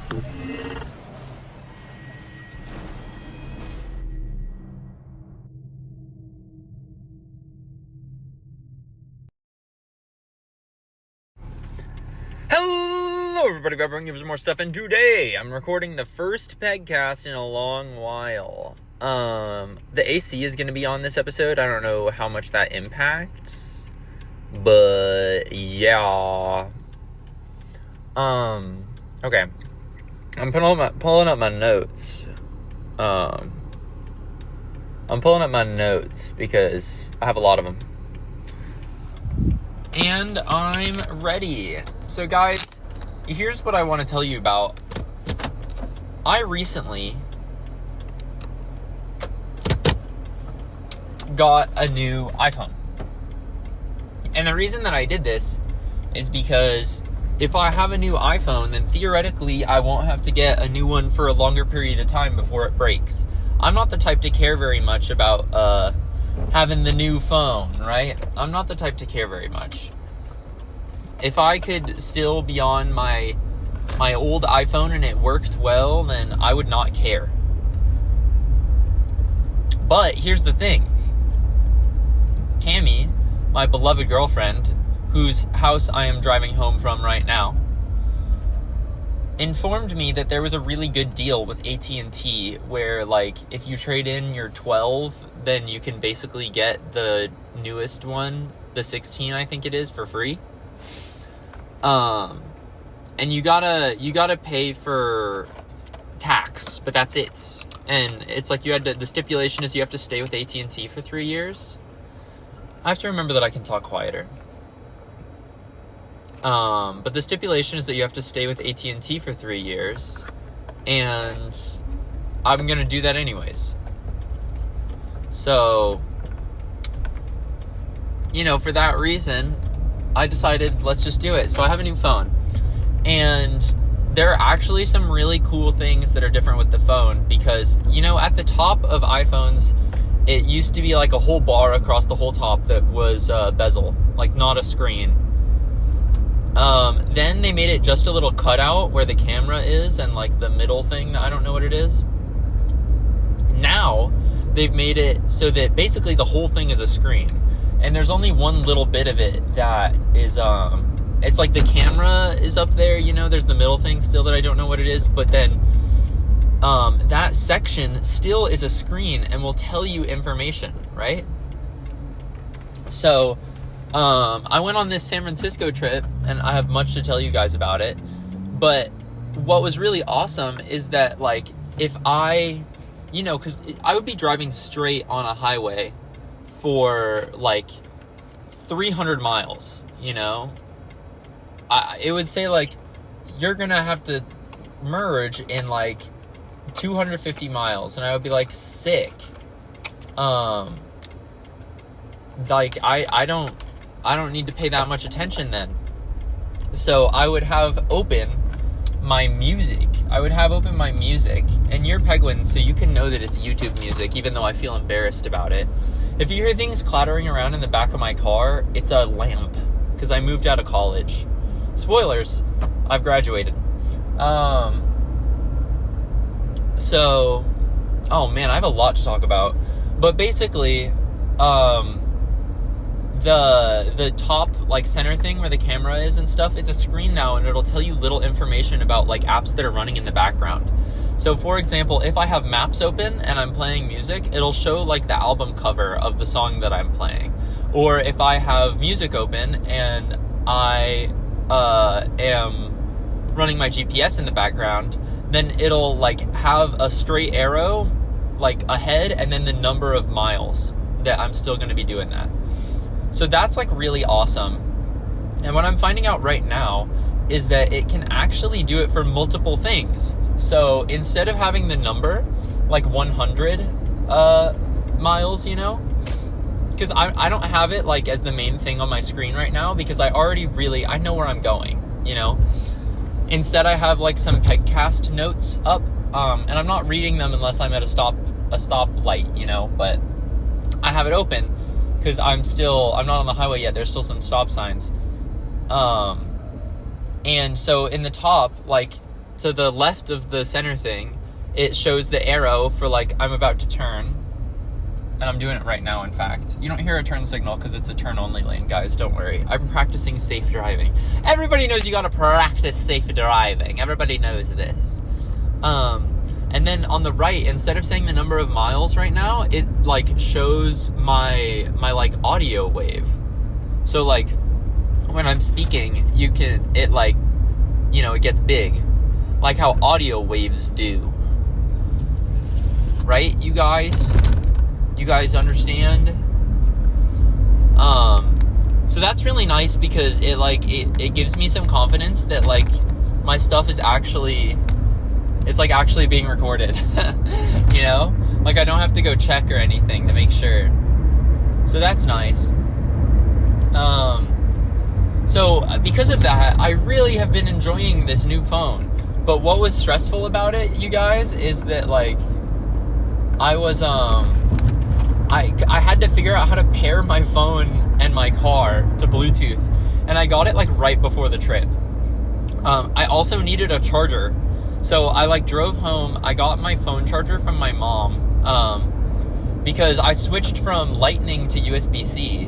Hello everybody, I'm bringing you some more stuff, and today I'm recording the first PEGCAST in a long while. The AC is going to be on this episode. I don't know how much that impacts, but yeah. Okay. I'm pulling up my notes. I'm pulling up my notes because I have a lot of them. And I'm ready. So guys, here's what I want to tell you about. I recently got a new iPhone. And the reason that I did this is because if I have a new iPhone, then theoretically I won't have to get a new one for a longer period of time before it breaks. I'm not the type to care very much about having the new phone, right? I'm not the type to care very much. If I could still be on my old iPhone and it worked well, then I would not care. But here's the thing. Cammie, my beloved girlfriend, whose house I am driving home from right now, informed me that there was a really good deal with AT&T where, like, if you trade in your 12, then you can basically get the newest one, the 16 I think it is, for free. And you gotta pay for tax, but that's it. And it's like the stipulation is you have to stay with AT&T for 3 years. I have to remember that I can talk quieter. But the stipulation is that you have to stay with AT&T for 3 years, and I'm gonna do that anyways. So, for that reason, I decided let's just do it. So I have a new phone, and there are actually some really cool things that are different with the phone because, at the top of iPhones, it used to be like a whole bar across the whole top that was bezel, like not a screen. Then they made it just a little cutout where the camera is and like the middle thing, I don't know what it is. Now, they've made it so that basically the whole thing is a screen. And there's only one little bit of it that is, it's like the camera is up there, there's the middle thing still that I don't know what it is. But then, that section still is a screen and will tell you information, right? So, I went on this San Francisco trip, and I have much to tell you guys about it. But what was really awesome is that, like, if I, because I would be driving straight on a highway for, like, 300 miles, it would say, like, you're going to have to merge in, like, 250 miles. And I would be like, sick. Like, I don't need to pay that much attention then. So I would have open my music. And you're Penguin, so you can know that it's YouTube music, even though I feel embarrassed about it. If you hear things clattering around in the back of my car, it's a lamp, because I moved out of college. Spoilers, I've graduated. So, oh man, I have a lot to talk about. But basically, the top, like, center thing where the camera is and stuff, it's a screen now, and it'll tell you little information about, like, apps that are running in the background. So, for example, if I have Maps open and I'm playing music, it'll show, like, the album cover of the song that I'm playing. Or if I have music open and I am running my GPS in the background, then it'll, like, have a straight arrow, like, ahead, and then the number of miles that I'm still going to be doing that. So that's, like, really awesome. And what I'm finding out right now is that it can actually do it for multiple things. So instead of having the number, like 100 miles, because I don't have it, like, as the main thing on my screen right now because I know where I'm going, Instead, I have, like, some PEGCAST notes up, and I'm not reading them unless I'm at a stoplight, but I have it open because I'm not on the highway yet. There's still some stop signs. And so in the top, like, to the left of the center thing, it shows the arrow for, like, I'm about to turn. And I'm doing it right now, in fact. You don't hear a turn signal because it's a turn-only lane, guys. Don't worry. I'm practicing safe driving. Everybody knows you gotta practice safe driving. Everybody knows this. And then on the right, instead of saying the number of miles right now, it, like, shows my like, audio wave. So, like, when I'm speaking, it, like, you know, it gets big. Like how audio waves do. Right, you guys? You guys understand? So that's really nice because it gives me some confidence that, like, my stuff is actually, it's, like, actually being recorded. You know? Like, I don't have to go check or anything to make sure. So that's nice. So because of that, I really have been enjoying this new phone. But what was stressful about it, you guys, is that, like, I was, I had to figure out how to pair my phone and my car to Bluetooth, and I got it, like, right before the trip. I also needed a charger, so I, like, drove home. I got my phone charger from my mom, because I switched from Lightning to USB-C,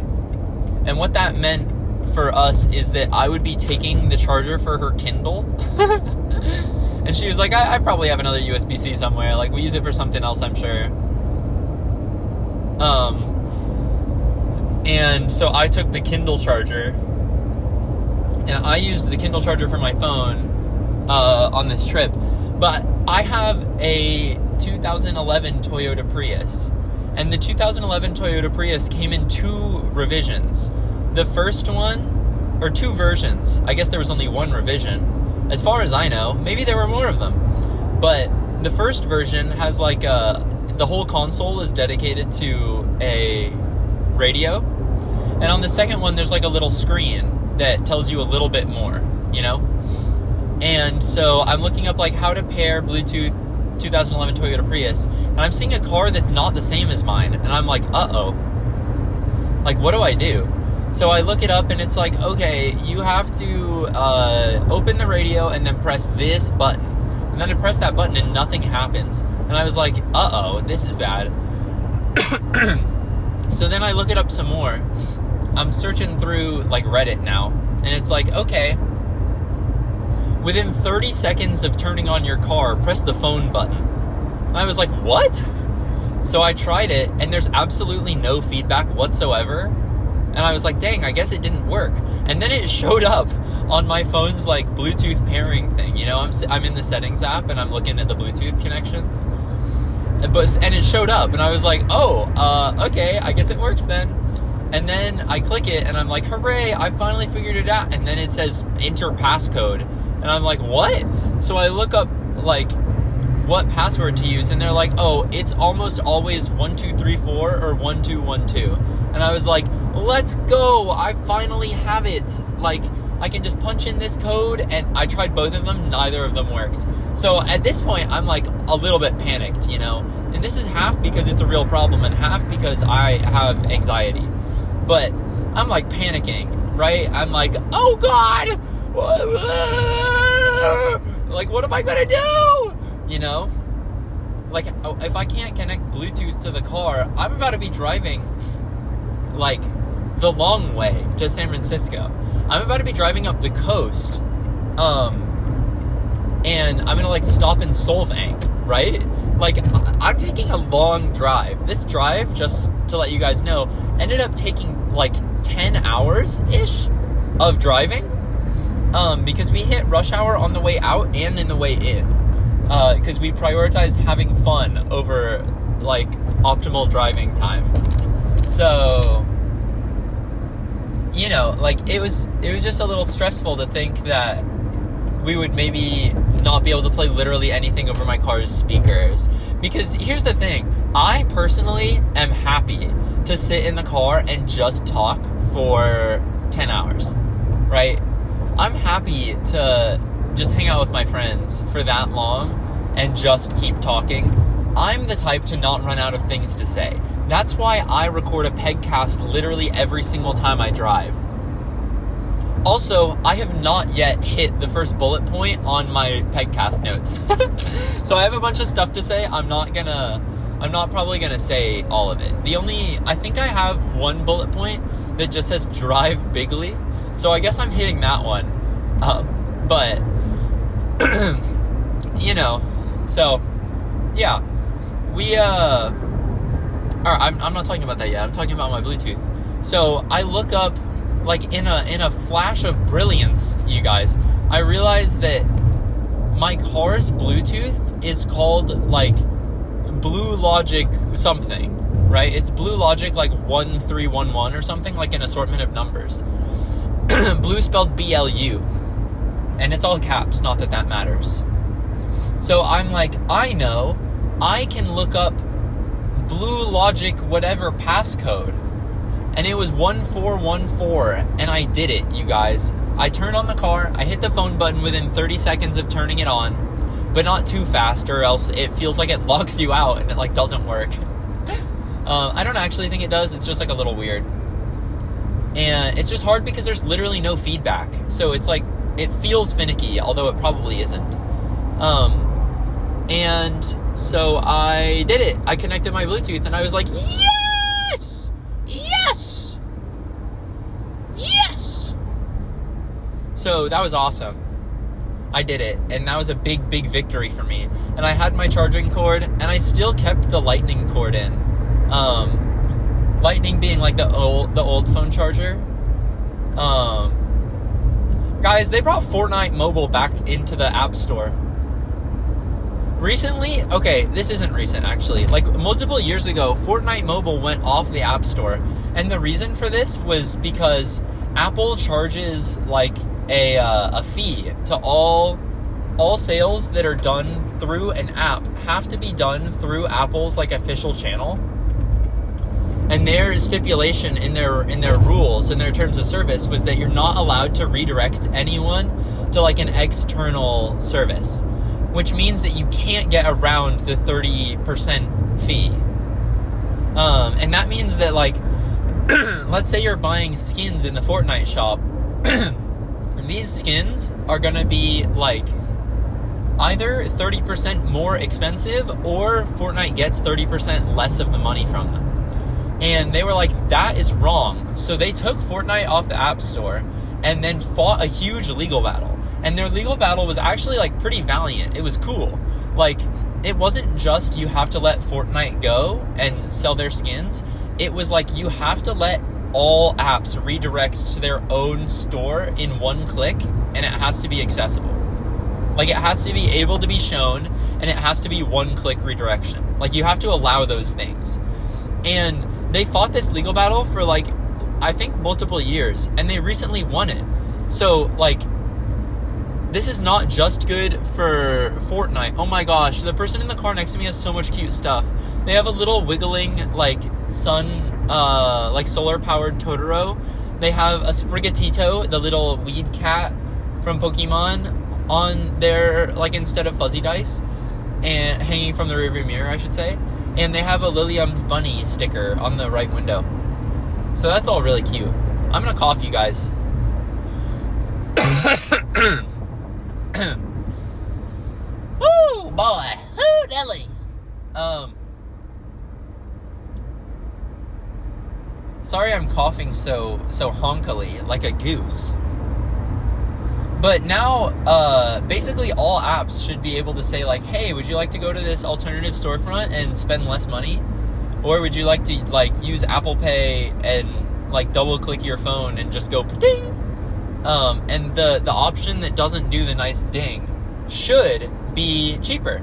and what that meant for us is that I would be taking the charger for her Kindle, and she was like, I probably have another USB-C somewhere, like, we use it for something else, I'm sure. And so I took the Kindle charger, and I used the Kindle charger for my phone, on this trip, but I have a 2011 Toyota Prius, and the 2011 Toyota Prius came in 2 revisions. The first one, or 2 versions, I guess there was only 1 revision, as far as I know, maybe there were more of them, but the first version has, like, the whole console is dedicated to a radio, and on the second one there's, like, a little screen that tells you a little bit more, you know? And so I'm looking up, like, how to pair Bluetooth 2011 Toyota Prius, and I'm seeing a car that's not the same as mine, and I'm like, uh-oh. Like, what do I do? So I look it up, and it's like, okay, you have to open the radio and then press this button. And then I press that button and nothing happens. And I was like, uh-oh, this is bad. So then I look it up some more. I'm searching through, like, Reddit now. And it's like, okay, within 30 seconds of turning on your car, press the phone button. And I was like, what? So I tried it, and there's absolutely no feedback whatsoever. And I was like, dang, I guess it didn't work. And then it showed up on my phone's, like, Bluetooth pairing thing. You know, I'm in the settings app, and I'm looking at the Bluetooth connections. And it showed up, and I was like, oh, okay, I guess it works then. And then I click it, and I'm like, hooray, I finally figured it out. And then it says, enter passcode. And I'm like, what? So I look up, like, what password to use, and they're like, oh, it's almost always 1234 or 1212. And I was like, let's go, I finally have it. Like, I can just punch in this code, and I tried both of them, neither of them worked. So at this point, I'm, like, a little bit panicked, you know? And this is half because it's a real problem, and half because I have anxiety. But I'm, like, panicking, right? I'm like, oh God! Like, what am I gonna do? You know? Like, if I can't connect Bluetooth to the car, I'm about to be driving, like, the long way to San Francisco. I'm about to be driving up the coast, and I'm gonna, like, stop in Solvang, right? Like, I'm taking a long drive. This drive, just to let you guys know, ended up taking, like, 10 hours-ish of driving, because we hit rush hour on the way out and in the way in, because we prioritized having fun over, like, optimal driving time. So, you know, like, it was just a little stressful to think that we would maybe not be able to play literally anything over my car's speakers. Because here's the thing, I personally am happy to sit in the car and just talk for 10 hours, right? I'm happy to just hang out with my friends for that long and just keep talking. I'm the type to not run out of things to say. That's why I record a PEGCAST literally every single time I drive. Also, I have not yet hit the first bullet point on my PEGCAST notes. So I have a bunch of stuff to say. I'm not probably gonna say all of it. I think I have one bullet point that just says drive bigly. So I guess I'm hitting that one. But, so, yeah. I'm not talking about that yet. I'm talking about my Bluetooth. So I look up, like, in a flash of brilliance, you guys, I realized that my car's Bluetooth is called, like, Blue Logic something, right? It's Blue Logic, like, 1311 or something, like an assortment of numbers. Blue spelled BLU. And it's all caps, not that matters. So I'm like, I know, I can look up Blue Logic whatever passcode. And it was 1414, and I did it, you guys. I turned on the car, I hit the phone button within 30 seconds of turning it on, but not too fast, or else it feels like it locks you out and it, like, doesn't work. I don't actually think it does, it's just, like, a little weird. And it's just hard because there's literally no feedback. So it's like, it feels finicky, although it probably isn't. And so I did it. I connected my Bluetooth, and I was like, yes! Yes! Yes! So that was awesome. I did it, and that was a big, big victory for me. And I had my charging cord, and I still kept the lightning cord in. Lightning being like the old phone charger. Guys, they brought Fortnite Mobile back into the App Store. Recently, okay, this isn't recent actually, like multiple years ago, Fortnite Mobile went off the App Store. And the reason for this was because Apple charges like a fee to all sales that are done through an app have to be done through Apple's like official channel. And their stipulation in their rules, in their terms of service, was that you're not allowed to redirect anyone to like an external service, which means that you can't get around the 30% fee. And that means that, like, let's say you're buying skins in the Fortnite shop, and these skins are gonna be like either 30% more expensive, or Fortnite gets 30% less of the money from them. And they were like, that is wrong. So they took Fortnite off the App Store and then fought a huge legal battle. And their legal battle was actually like pretty valiant. It was cool. Like, it wasn't just you have to let Fortnite go and sell their skins. It was like you have to let all apps redirect to their own store in one click, and it has to be accessible. Like, it has to be able to be shown, and it has to be one-click redirection. Like, you have to allow those things. And they fought this legal battle for, like, I think multiple years, and they recently won it. So, like, this is not just good for Fortnite. Oh my gosh, the person in the car next to me has so much cute stuff. They have a little wiggling, like, like solar-powered Totoro. They have a Sprigatito, the little weed cat from Pokemon, on their, like, instead of fuzzy dice, and hanging from the rearview mirror, I should say. And they have a Lilium's bunny sticker on the right window. So that's all really cute. I'm gonna cough, you guys. Woo, boy. Woo, Nelly. Sorry I'm coughing so honkily, like a goose. But now, basically all apps should be able to say, like, hey, would you like to go to this alternative storefront and spend less money? Or would you like to, like, use Apple Pay and, like, double-click your phone and just go ding? And the option that doesn't do the nice ding should be cheaper.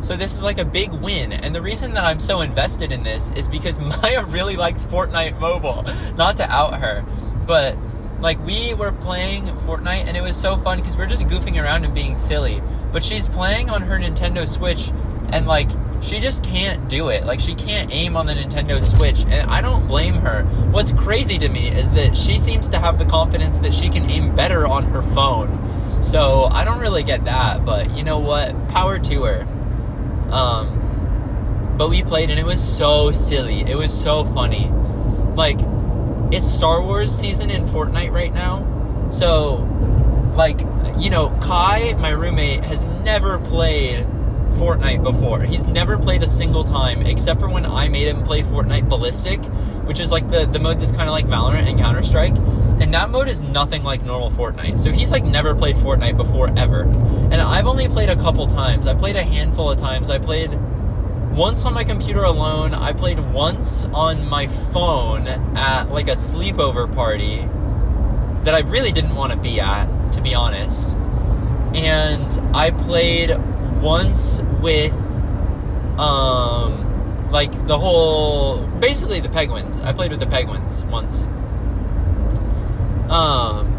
So this is, like, a big win. And the reason that I'm so invested in this is because Maya really likes Fortnite Mobile. Not to out her, but... like, we were playing Fortnite, and it was so fun because we're just goofing around and being silly. But she's playing on her Nintendo Switch, and, like, she just can't do it. Like, she can't aim on the Nintendo Switch, and I don't blame her. What's crazy to me is that she seems to have the confidence that she can aim better on her phone. So, I don't really get that, but you know what? Power to her. But we played, and it was so silly. It was so funny. Like... it's Star Wars season in Fortnite right now, So, like, you know, Kai, my roommate, has never played Fortnite before. He's never played a single time, except for when I made him play Fortnite Ballistic, which is like the mode that's kind of like Valorant and Counter-Strike. And that mode is nothing like normal Fortnite. So he's like never played Fortnite before ever. And I've only played a couple times. I played a handful of times. I played once on my computer alone. I played once on my phone at like a sleepover party that I really didn't want to be at, to be honest. And I played once with like the whole, basically the Penguins. I played with the Penguins once.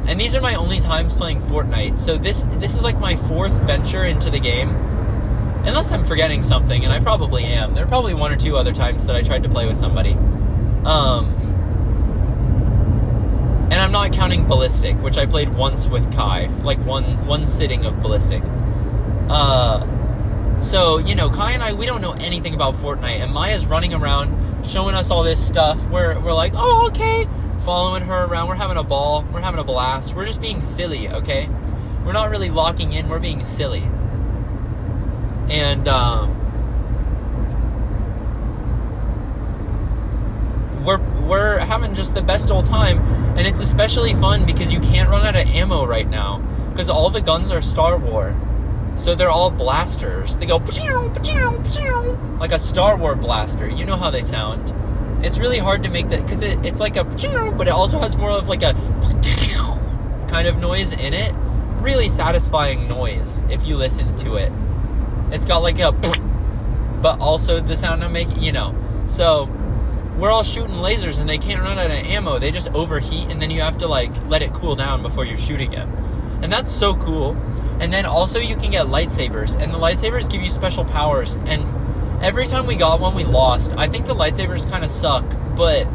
And these are my only times playing Fortnite. So this is like my fourth venture into the game. Unless I'm forgetting something, and I probably am. There are probably one or two other times that I tried to play with somebody. And I'm not counting Ballistic, which I played once with Kai. Like one sitting of Ballistic. So, you know, Kai and I, we don't know anything about Fortnite. And Maya's running around, showing us all this stuff. We're like, oh, okay. Following her around. We're having a ball. We're having a blast. We're just being silly, okay? We're not really locking in. We're being silly. And we're having just the best old time. And it's especially fun because you can't run out of ammo right now. Because all the guns are Star Wars. So they're all blasters. They go like a Star Wars blaster. You know how they sound. It's really hard to make that, because it's like a, but it also has more of like a kind of noise in it. Really satisfying noise if you listen to it. It's got like a, but also the sound of making, you know. So we're all shooting lasers and they can't run out of ammo. They just overheat and then you have to like let it cool down before you shoot again. And that's so cool. And then also you can get lightsabers, and the lightsabers give you special powers. And every time we got one, we lost. I think the lightsabers kind of suck, but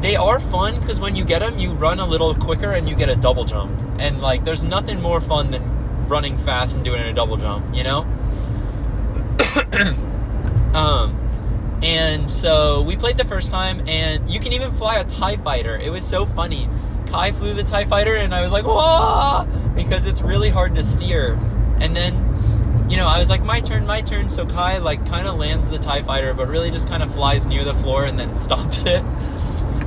they are fun because when you get them, you run a little quicker and you get a double jump. And like, there's nothing more fun than running fast and doing a double jump, you know? And so we played the first time, and you can even fly a TIE fighter. It was so funny. Kai flew the TIE fighter, and I was like, whoa! Because it's really hard to steer. And then, you know, I was like, my turn. So Kai, like, kind of lands the TIE fighter, but really just kind of flies near the floor and then stops it.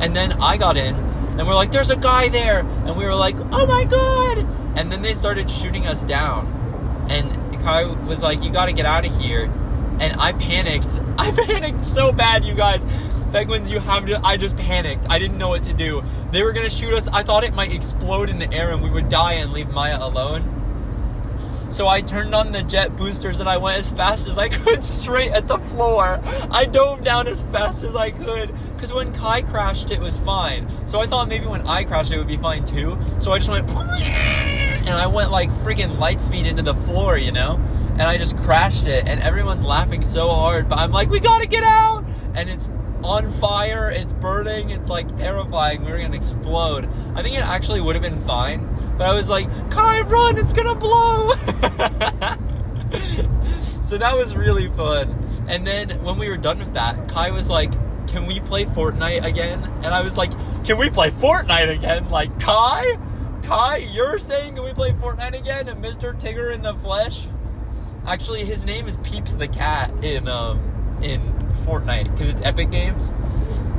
And then I got in, and we're like, there's a guy there! And we were like, oh my god! And then they started shooting us down. And Kai was like, you gotta get out of here. And I panicked. I panicked so bad, you guys. Penguins, you have to... I just panicked. I didn't know what to do. They were going to shoot us. I thought it might explode in the air and we would die and leave Maya alone. So I turned on the jet boosters and I went as fast as I could straight at the floor. I dove down as fast as I could. Because when Kai crashed, it was fine. So I thought maybe when I crashed, it would be fine too. So I just went... And I went like freaking light speed into the floor, you know? And I just crashed it. And everyone's laughing so hard. But I'm like, we gotta get out! And it's on fire, it's burning, it's like terrifying. We were gonna explode. I think it actually would have been fine, but I was like, Kai, run, it's gonna blow. So that was really fun. And then when we were done with that, Kai was like, can we play Fortnite again? And I was like, can we play Fortnite again? Like, Kai, you're saying can we play Fortnite again? And Mr. Tigger in the flesh, actually his name is Peeps the cat in Fortnite, because it's Epic Games.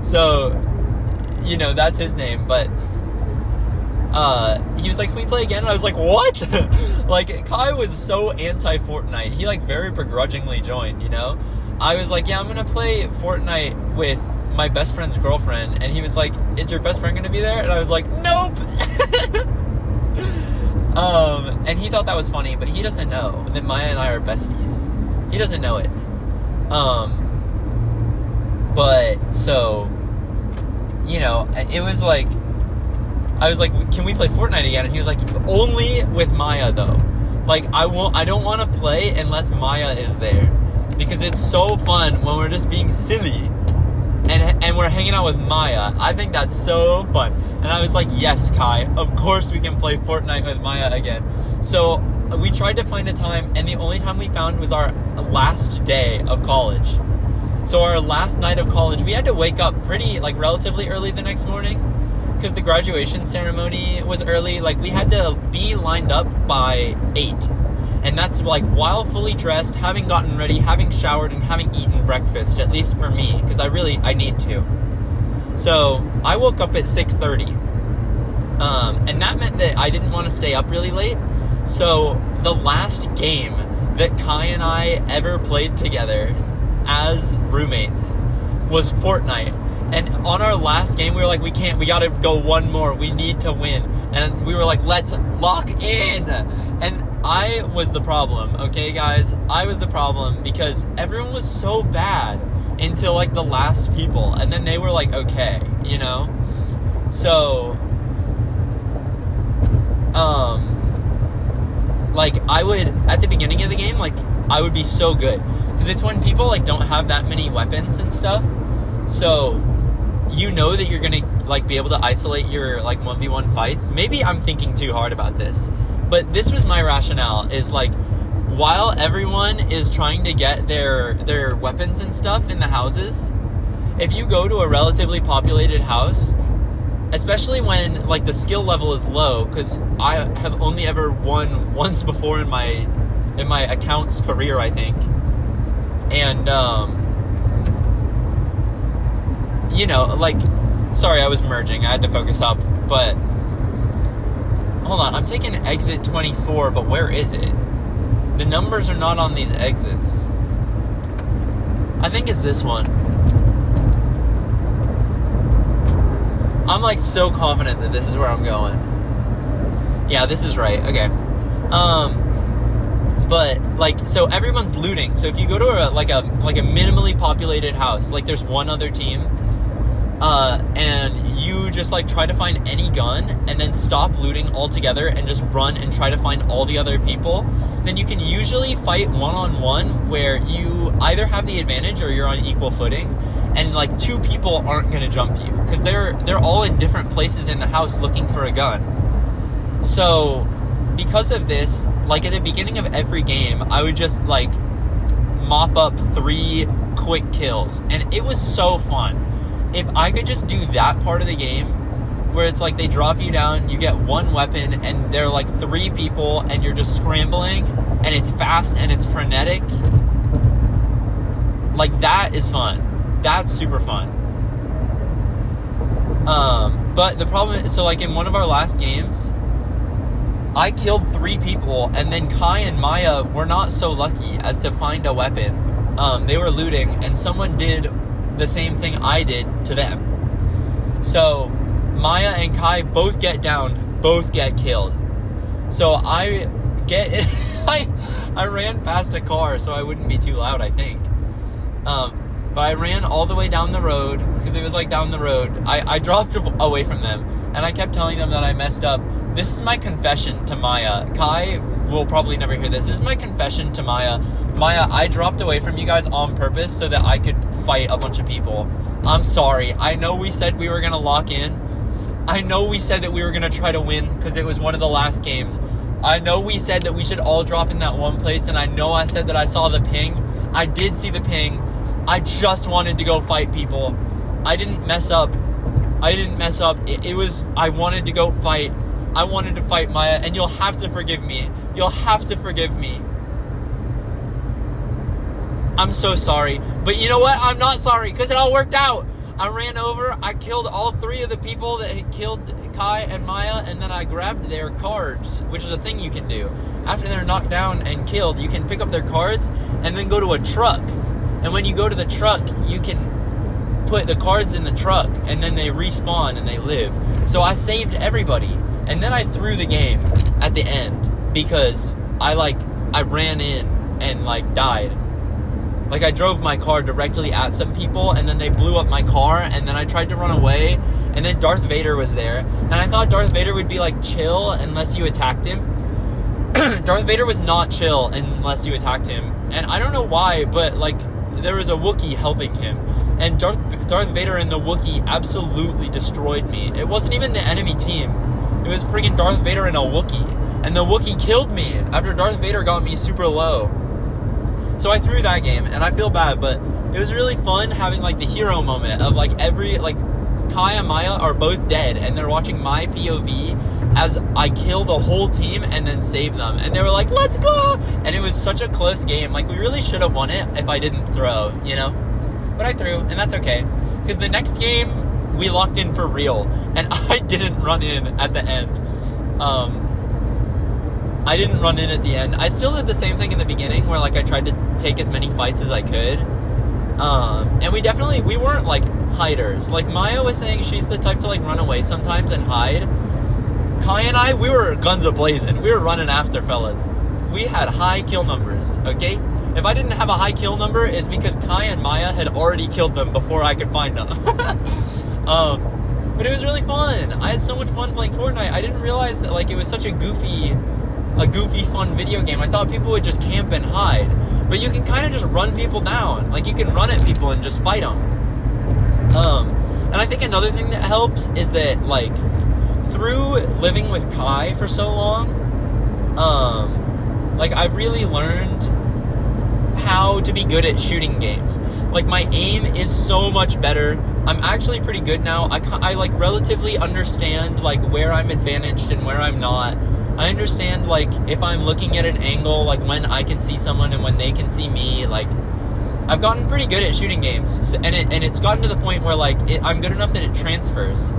So, you know, that's his name. But he was like, can we play again? And I was like, what? Like, Kai was so anti-Fortnite. He like very begrudgingly joined, you know? I was like, yeah, I'm gonna play Fortnite with my best friend's girlfriend. And he was like, is your best friend gonna be there? And I was like, nope. And he thought that was funny, but he doesn't know that Maya and I are besties. He doesn't know it. But, so, you know, it was like, I was like, can we play Fortnite again? And he was like, only with Maya, though. Like, I don't want to play unless Maya is there. Because it's so fun when we're just being silly. And we're hanging out with Maya. I think that's so fun. And I was like, yes, Kai, of course we can play Fortnite with Maya again. So, we tried to find a time, and the only time we found was our last day of college. So our last night of college, we had to wake up pretty, like, relatively early the next morning. because the graduation ceremony was early, like, we had to be lined up by 8. And that's, like, while fully dressed, having gotten ready, having showered, and having eaten breakfast, at least for me, because I need to. So, I woke up at 6:30. And that meant that I didn't want to stay up really late. So, the last game that Kai and I ever played together as roommates was Fortnite. And on our last game, we were like, we gotta go one more. We need to win. And we were like, let's lock in. And I was the problem, okay, guys? I was the problem because everyone was so bad until, like, the last people. And then they were, like, okay, you know? So, like, I would, at the beginning of the game, like, I would be so good. Because it's when people, like, don't have that many weapons and stuff. So, you know that you're gonna, like, be able to isolate your, like, 1v1 fights. Maybe I'm thinking too hard about this. But this was my rationale, is, like, while everyone is trying to get their weapons and stuff in the houses, if you go to a relatively populated house, especially when, like, the skill level is low, because I have only ever won once before in my account's career, I think. And, you know, like, sorry, I was merging. I had to focus up, but hold on. I'm taking exit 24, but where is it? The numbers are not on these exits. I think it's this one. I'm, like, so confident that this is where I'm going. Yeah, this is right. Okay. But, like, so everyone's looting. So if you go to a minimally populated house, like, there's one other team, and you just, like, try to find any gun and then stop looting altogether and just run and try to find all the other people, then you can usually fight one-on-one where you either have the advantage or you're on equal footing, and, like, 2 people aren't going to jump you because they're all in different places in the house looking for a gun. So, because of this, like, at the beginning of every game, I would just, like, mop up 3 quick kills, and it was so fun. If I could just do that part of the game, where it's like they drop you down, you get 1 weapon, and they're like 3 people, and you're just scrambling, and it's fast, and it's frenetic, like, that is fun. That's super fun. But the problem is, so, like, in one of our last games, I killed 3 people, and then Kai and Maya were not so lucky as to find a weapon. They were looting, and someone did the same thing I did to them. So, Maya and Kai both get down, both get killed. So, I ran past a car so I wouldn't be too loud, I think. But I ran all the way down the road, because it was, like, down the road. I dropped away from them, and I kept telling them that I messed up. This is my confession to Maya. Kai will probably never hear this. This is my confession to Maya. Maya, I dropped away from you guys on purpose so that I could fight a bunch of people. I'm sorry. I know we said we were going to lock in. I know we said that we were going to try to win because it was one of the last games. I know we said that we should all drop in that one place, and I know I said that I saw the ping. I did see the ping. I just wanted to go fight people. I didn't mess up. It was, I wanted to go fight. I wanted to fight Maya, and you'll have to forgive me. You'll have to forgive me. I'm so sorry. But you know what? I'm not sorry, because it all worked out. I ran over, I killed all 3 of the people that had killed Kai and Maya, and then I grabbed their cards, which is a thing you can do. After they're knocked down and killed, you can pick up their cards and then go to a truck. And when you go to the truck, you can put the cards in the truck, and then they respawn and they live. So I saved everybody. And then I threw the game at the end because I ran in and, like, died. Like, I drove my car directly at some people, and then they blew up my car, and then I tried to run away, and then Darth Vader was there. And I thought Darth Vader would be, like, chill unless you attacked him. Darth Vader was not chill unless you attacked him. And I don't know why, but, like, there was a Wookiee helping him. And Darth Vader and the Wookiee absolutely destroyed me. It wasn't even the enemy team. It was freaking Darth Vader and a Wookiee. And the Wookiee killed me after Darth Vader got me super low. So I threw that game, and I feel bad, but it was really fun having, like, the hero moment of, like, every, like, Kai and Maya are both dead, and they're watching my POV as I kill the whole team and then save them. And they were like, let's go! And it was such a close game. Like, we really should have won it if I didn't throw, you know? But I threw, and that's okay. Because the next game, we locked in for real. And I didn't run in at the end. I didn't run in at the end. I still did the same thing in the beginning, where, like, I tried to take as many fights as I could. And we weren't, like, hiders. Like, Maya was saying she's the type to, like, run away sometimes and hide. Kai and I, we were guns a-blazing. We were running after fellas. We had high kill numbers, okay? If I didn't have a high kill number, it's because Kai and Maya had already killed them before I could find them. But it was really fun. I had so much fun playing Fortnite. I didn't realize that, like, it was such a goofy, fun video game. I thought people would just camp and hide. But you can kind of just run people down. Like, you can run at people and just fight them. And I think another thing that helps is that, like, through living with Kai for so long, like, I've really learned how to be good at shooting games. Like, my aim is so much better. I'm actually pretty good now. I like, relatively understand, like, where I'm advantaged and where I'm not. I understand, like, if I'm looking at an angle, like, when I can see someone and when they can see me. Like, I've gotten pretty good at shooting games. And it's gotten to the point where, like, I'm good enough that it transfers.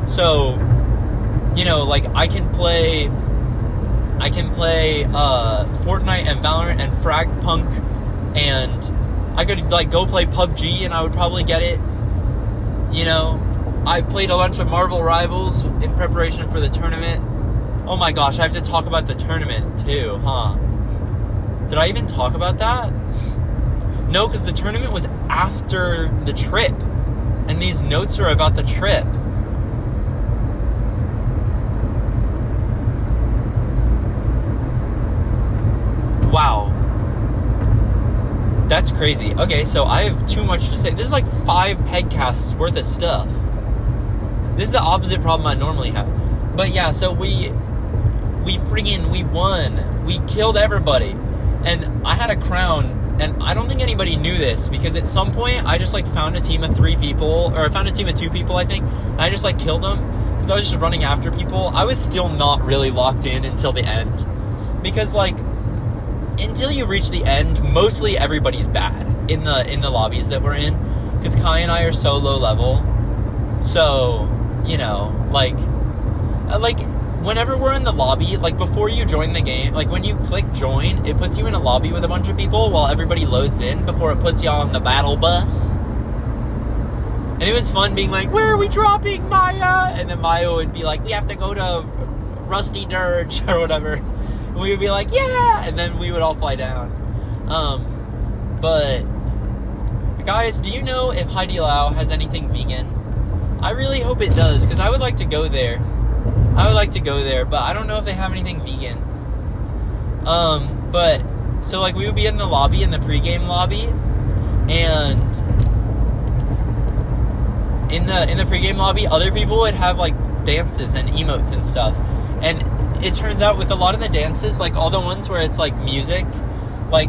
So, you know, like, I can play Fortnite and Valorant and Fragpunk, and I could, like, go play PUBG and I would probably get it. You know, I played a bunch of Marvel Rivals in preparation for the tournament. Oh my gosh, I have to talk about the tournament too, huh? Did I even talk about that? No, because the tournament was after the trip, and these notes are about the trip. Wow. That's crazy. Okay, so I have too much to say. This is like 5 PEGCASTs worth of stuff. This is the opposite problem I normally have. But yeah, so we won. We killed everybody. And I had a crown, and I don't think anybody knew this, because at some point I just, like, found a team of 3 people, or I found a team of 2 people, I think, and I just, like, killed them, because I was just running after people. I was still not really locked in until the end, because, like, until you reach the end, mostly everybody's bad in the lobbies that we're in, because Kai and I are so low level. So, you know, like, whenever we're in the lobby, like, before you join the game, like, when you click join, it puts you in a lobby with a bunch of people while everybody loads in before it puts you on the battle bus. And it was fun being like, where are we dropping, Maya? And then Maya would be like, we have to go to Rusty Dirge or whatever. And we would be like, yeah! And then we would all fly down. But, guys, do you know if Heidi Lau has anything vegan? I really hope it does, because I would like to go there. But I don't know if they have anything vegan. But, so, like, we would be in the lobby, in the pregame lobby, and in the pregame lobby, other people would have, like, dances and emotes and stuff. And it turns out with a lot of the dances, like, all the ones where it's, like, music, like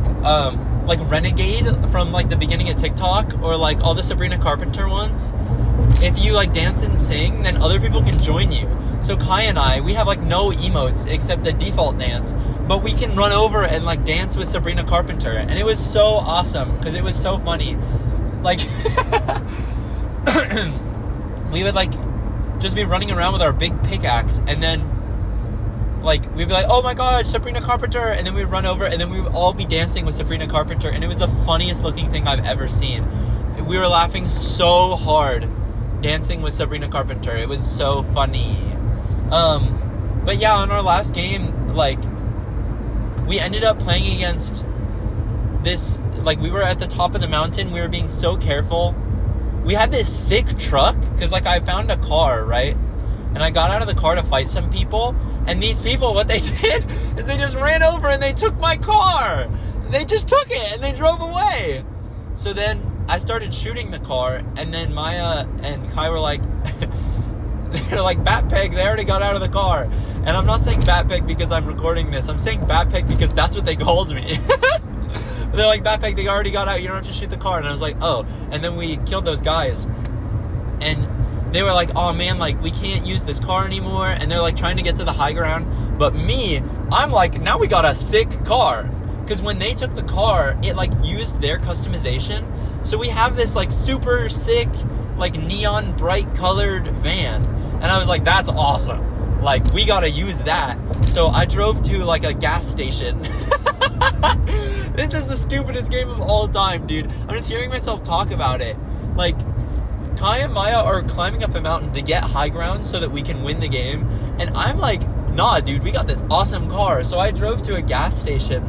Renegade from, like, the beginning of TikTok, or, like, all the Sabrina Carpenter ones, if you, like, dance and sing, then other people can join you. So Kai and I, we have, like, no emotes except the default dance, but we can run over and, like, dance with Sabrina Carpenter, and it was so awesome, because it was so funny. Like, we would, like, just be running around with our big pickaxe, and then, like, we'd be like, oh my god, Sabrina Carpenter, and then we'd run over, and then we would all be dancing with Sabrina Carpenter, and it was the funniest looking thing I've ever seen. We were laughing so hard dancing with Sabrina Carpenter. It was so funny. But yeah, on our last game, like, we ended up playing against this, like, we were at the top of the mountain, we were being so careful. We had this sick truck, because, like, I found a car, right? And I got out of the car to fight some people, and these people, what they did is they just ran over and they took my car. They just took it and they drove away. So then I started shooting the car, and then Maya and Kai were like, they're like, Batpeg, they already got out of the car. And I'm not saying Batpeg because I'm recording this. I'm saying Batpeg because that's what they called me. They're like, Batpeg, they already got out. You don't have to shoot the car. And I was like, oh. And then we killed those guys. And they were like, oh man, like, we can't use this car anymore, and they're like trying to get to the high ground. But me, I'm like, now we got a sick car, because when they took the car, it like used their customization, so we have this like super sick, like neon bright colored van, and I was like, that's awesome, like, we gotta use that. So I drove to like a gas station. This is the stupidest game of all time, dude. I'm just hearing myself talk about it. Like, Kai and Maya are climbing up a mountain to get high ground so that we can win the game. And I'm like, nah, dude, we got this awesome car. So I drove to a gas station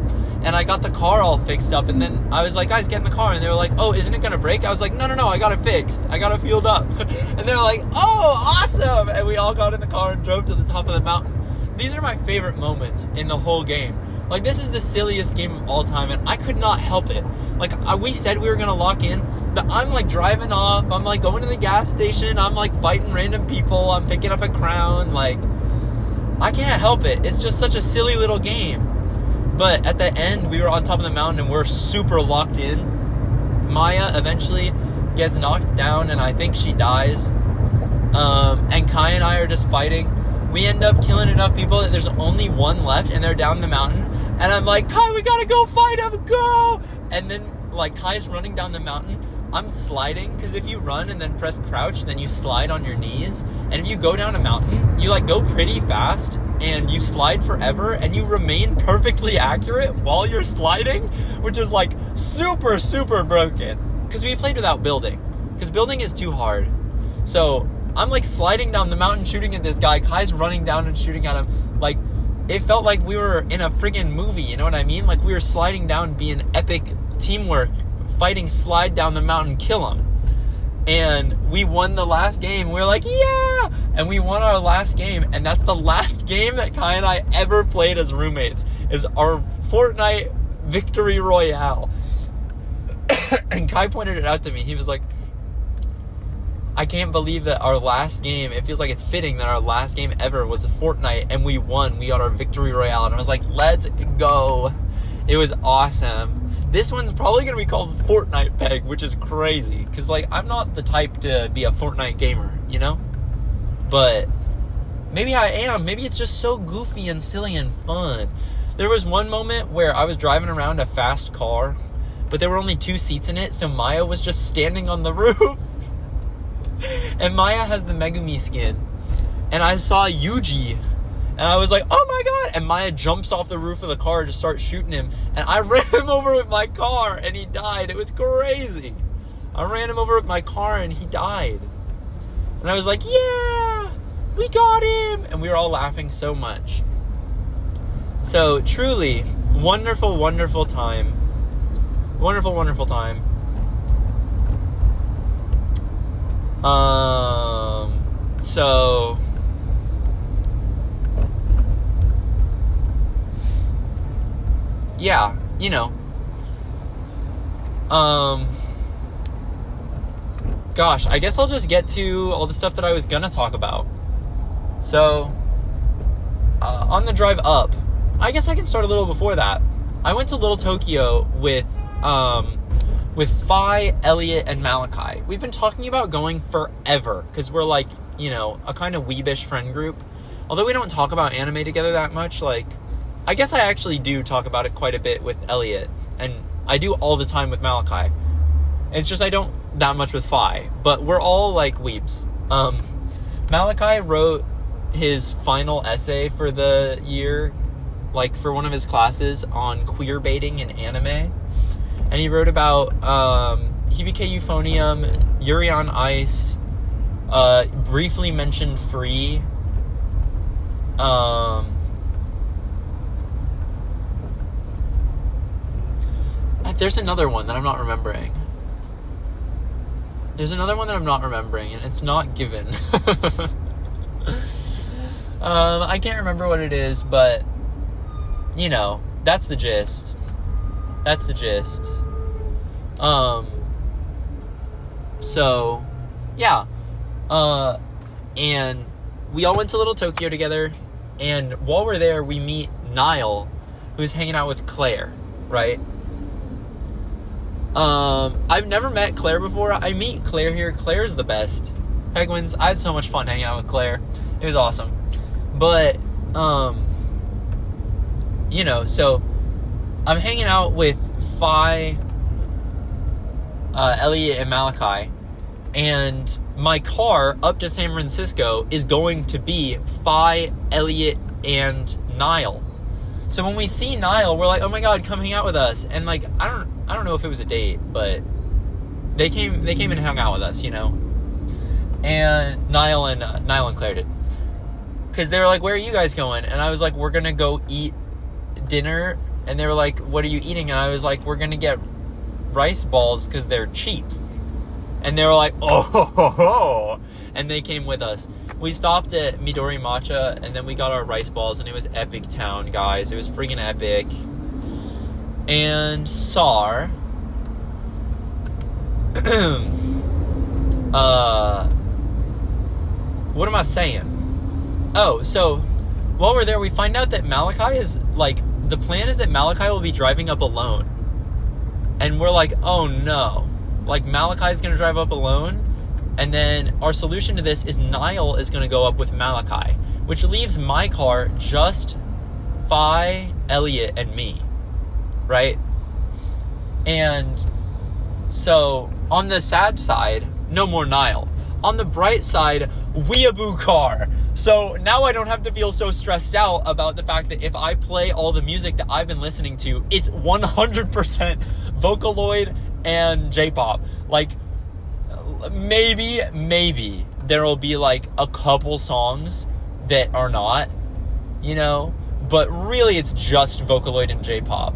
and I got the car all fixed up. And then I was like, guys, get in the car. And they were like, oh, isn't it going to break? I was like, no, I got it fixed. I got it fueled up. And they were like, oh, awesome. And we all got in the car and drove to the top of the mountain. These are my favorite moments in the whole game. Like, this is the silliest game of all time, and I could not help it. Like, we said we were going to lock in, but I'm, like, driving off. I'm, like, going to the gas station. I'm, like, fighting random people. I'm picking up a crown. Like, I can't help it. It's just such a silly little game. But at the end, we were on top of the mountain, and we're super locked in. Maya eventually gets knocked down, and I think she dies. And Kai and I are just fighting. We end up killing enough people that there's only one left, and they're down the mountain. And I'm like, Kai, we gotta go fight him, go! And then, like, Kai's running down the mountain. I'm sliding, because if you run and then press crouch, then you slide on your knees. And if you go down a mountain, you, like, go pretty fast, and you slide forever, and you remain perfectly accurate while you're sliding, which is, like, super, super broken. Because we played without building. Because building is too hard. So I'm, like, sliding down the mountain shooting at this guy. Kai's running down and shooting at him. Like, it felt like we were in a friggin' movie, you know what I mean? Like, we were sliding down, being epic teamwork, fighting, slide down the mountain, kill him. And we won the last game. We were like, yeah! And we won our last game. And that's the last game that Kai and I ever played as roommates, is our Fortnite Victory Royale. And Kai pointed it out to me. He was like, I can't believe that our last game, it feels like it's fitting that our last game ever was a Fortnite, and we won. We got our Victory Royale. And I was like, let's go. It was awesome. This one's probably going to be called Fortnitepeg, which is crazy. Because, like, I'm not the type to be a Fortnite gamer, you know? But maybe I am. Maybe it's just so goofy and silly and fun. There was one moment where I was driving around a fast car, but there were only 2 seats in it, so Maya was just standing on the roof. And Maya has the Megumi skin. And I saw Yuji. And I was like, oh my god. And Maya jumps off the roof of the car to start shooting him. And I ran him over with my car and he died. It was crazy. I ran him over with my car and he died. And I was like, yeah, we got him. And we were all laughing so much. So truly, wonderful, wonderful time. Wonderful, wonderful time. So yeah, you know, gosh, I guess I'll just get to all the stuff that I was gonna talk about. So, on the drive up, I guess I can start a little before that. I went to Little Tokyo with Phi, Elliot, and Malachi. We've been talking about going forever, because we're like, you know, a kind of weebish friend group. Although we don't talk about anime together that much, like, I guess I actually do talk about it quite a bit with Elliot, and I do all the time with Malachi. It's just I don't that much with Phi, but we're all, like, weebs. Malachi wrote his final essay for the year, like, for one of his classes on queer baiting in anime. And he wrote about Hibike Euphonium, Yuri on Ice, briefly mentioned Free. There's another one that I'm not remembering. And it's not given. I can't remember what it is, but, you know, that's the gist. So, yeah. And we all went to Little Tokyo together, and while we're there, we meet Niall, who's hanging out with Claire, right? I've never met Claire before. I meet Claire here. Claire's the best. Penguins. I had so much fun hanging out with Claire. It was awesome. But, so I'm hanging out with Phi, Elliot, and Malachi. And my car up to San Francisco is going to be Phi, Elliot, and Niall. So when we see Niall, we're like, oh my god, come hang out with us. And like, I don't know if it was a date, but they came and hung out with us, And Niall and Claire did. Because they were like, where are you guys going? And I was like, we're going to go eat dinner. And they were like, what are you eating? And I was like, we're going to get rice balls because they're cheap. And they were like, oh, ho, ho, ho. And they came with us. We stopped at Midori Matcha, and then we got our rice balls, and it was epic town, guys. It was freaking epic. And Sar... what am I saying? Oh, so while we're there, we find out that Malachi is, the plan is that Malachi will be driving up alone. And we're like, oh no. Malachi's going to drive up alone. And then our solution to this is Niall is going to go up with Malachi, which leaves my car just Phi, Elliot, and me. Right? And so on the sad side, no more Niall. On the bright side, weeaboo car. So now I don't have to feel so stressed out about the fact that if I play all the music that I've been listening to, it's 100% Vocaloid and J-pop. Maybe there will be a couple songs that are not, but really it's just Vocaloid and J-pop.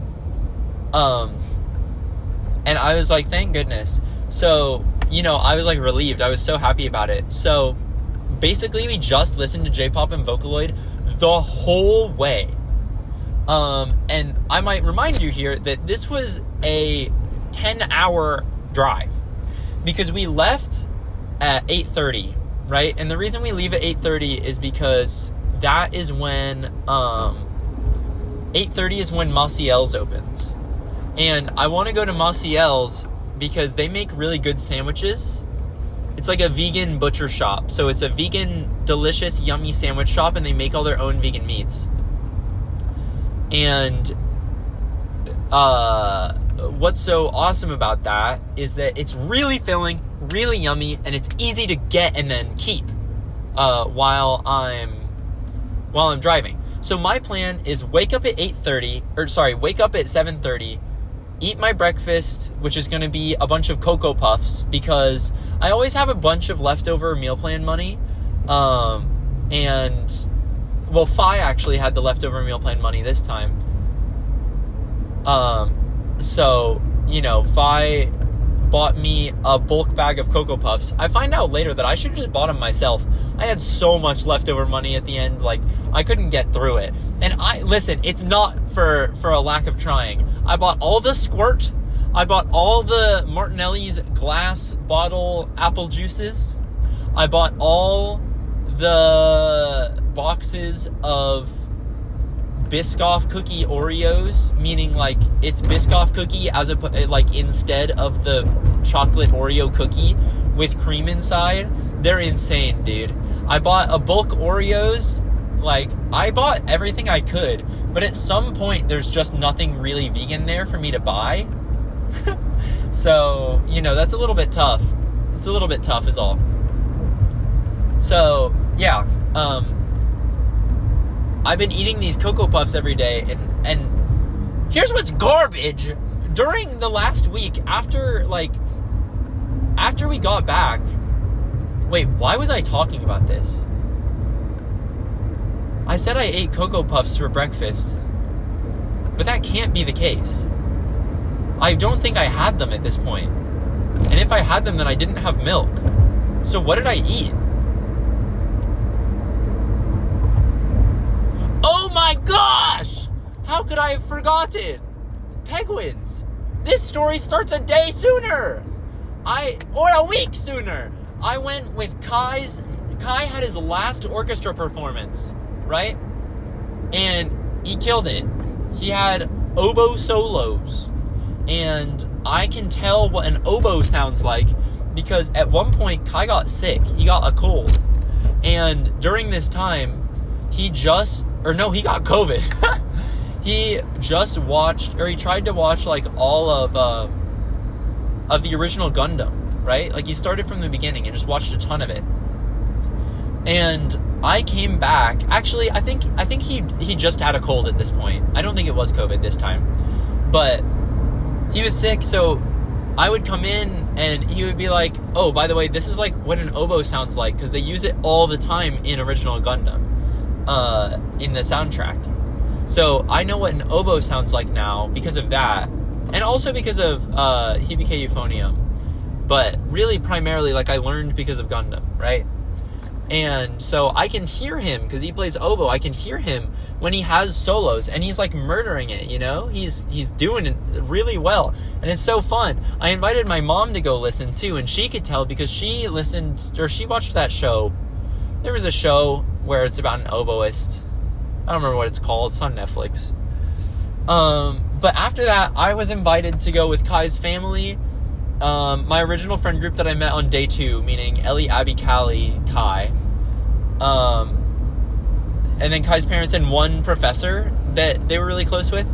And I was like, thank goodness. So, I was relieved. I was so happy about it. So basically we just listened to J-pop and Vocaloid the whole way. And I might remind you here that this was a 10-hour drive because we left at 8:30, right? And the reason we leave at 8:30 is because that is when 8:30 is when Maciel's opens. And I want to go to Maciel's because they make really good sandwiches. It's like a vegan butcher shop. So it's a vegan, delicious, yummy sandwich shop, and they make all their own vegan meats. And what's so awesome about that is that it's really filling, really yummy, and it's easy to get and then keep while I'm driving. So my plan is wake up at 7:30, eat my breakfast, which is going to be a bunch of Cocoa Puffs, because I always have a bunch of leftover meal plan money. Phi actually had the leftover meal plan money this time. So, Phi bought me a bulk bag of Cocoa Puffs. I find out later that I should have just bought them myself. I had so much leftover money at the end, I couldn't get through it. And listen, it's not for a lack of trying. I bought all the Squirt. I bought all the Martinelli's glass bottle apple juices. I bought all the boxes of Biscoff cookie Oreos, meaning it's Biscoff cookie instead of the chocolate Oreo cookie with cream inside. They're insane, dude. I bought a bulk Oreos. I bought everything I could, but at some point there's just nothing really vegan there for me to buy. So, that's a little bit tough. It's a little bit tough is all. So, yeah, I've been eating these Cocoa Puffs every day, and here's what's garbage. During the last week, after we got back... Wait, why was I talking about this? I said I ate Cocoa Puffs for breakfast, but that can't be the case. I don't think I had them at this point. And if I had them, then I didn't have milk. So what did I eat? Oh my gosh! How could I have forgotten? Penguins! This story starts a day sooner! Or a week sooner! I went with Kai had his last orchestra performance, right? And he killed it. He had oboe solos. And I can tell what an oboe sounds like because at one point Kai got sick. He got a cold. And during this time, he got COVID. He just watched, or he tried to watch like all of the original Gundam, right? Like he started from the beginning and just watched a ton of it. And I came back. Actually, I think he just had a cold at this point. I don't think it was COVID this time. But he was sick, so I would come in and he would be like, oh, by the way, this is like what an oboe sounds like, because they use it all the time in original Gundam, in the soundtrack. So I know what an oboe sounds like now because of that, and also because of Hibike Euphonium. But really, primarily, like, I learned because of Gundam, right? And so I can hear him, because he plays oboe, I can hear him when he has solos, and he's like murdering it, you know? He's doing it really well, and it's so fun. I invited my mom to go listen too, and she could tell because she watched that show. There was a show where it's about an oboist. I don't remember what it's called. It's on Netflix. But after that, I was invited to go with Kai's family. My original friend group that I met on day 2, meaning Ellie, Abby, Callie, Kai, and then Kai's parents and one professor that they were really close with,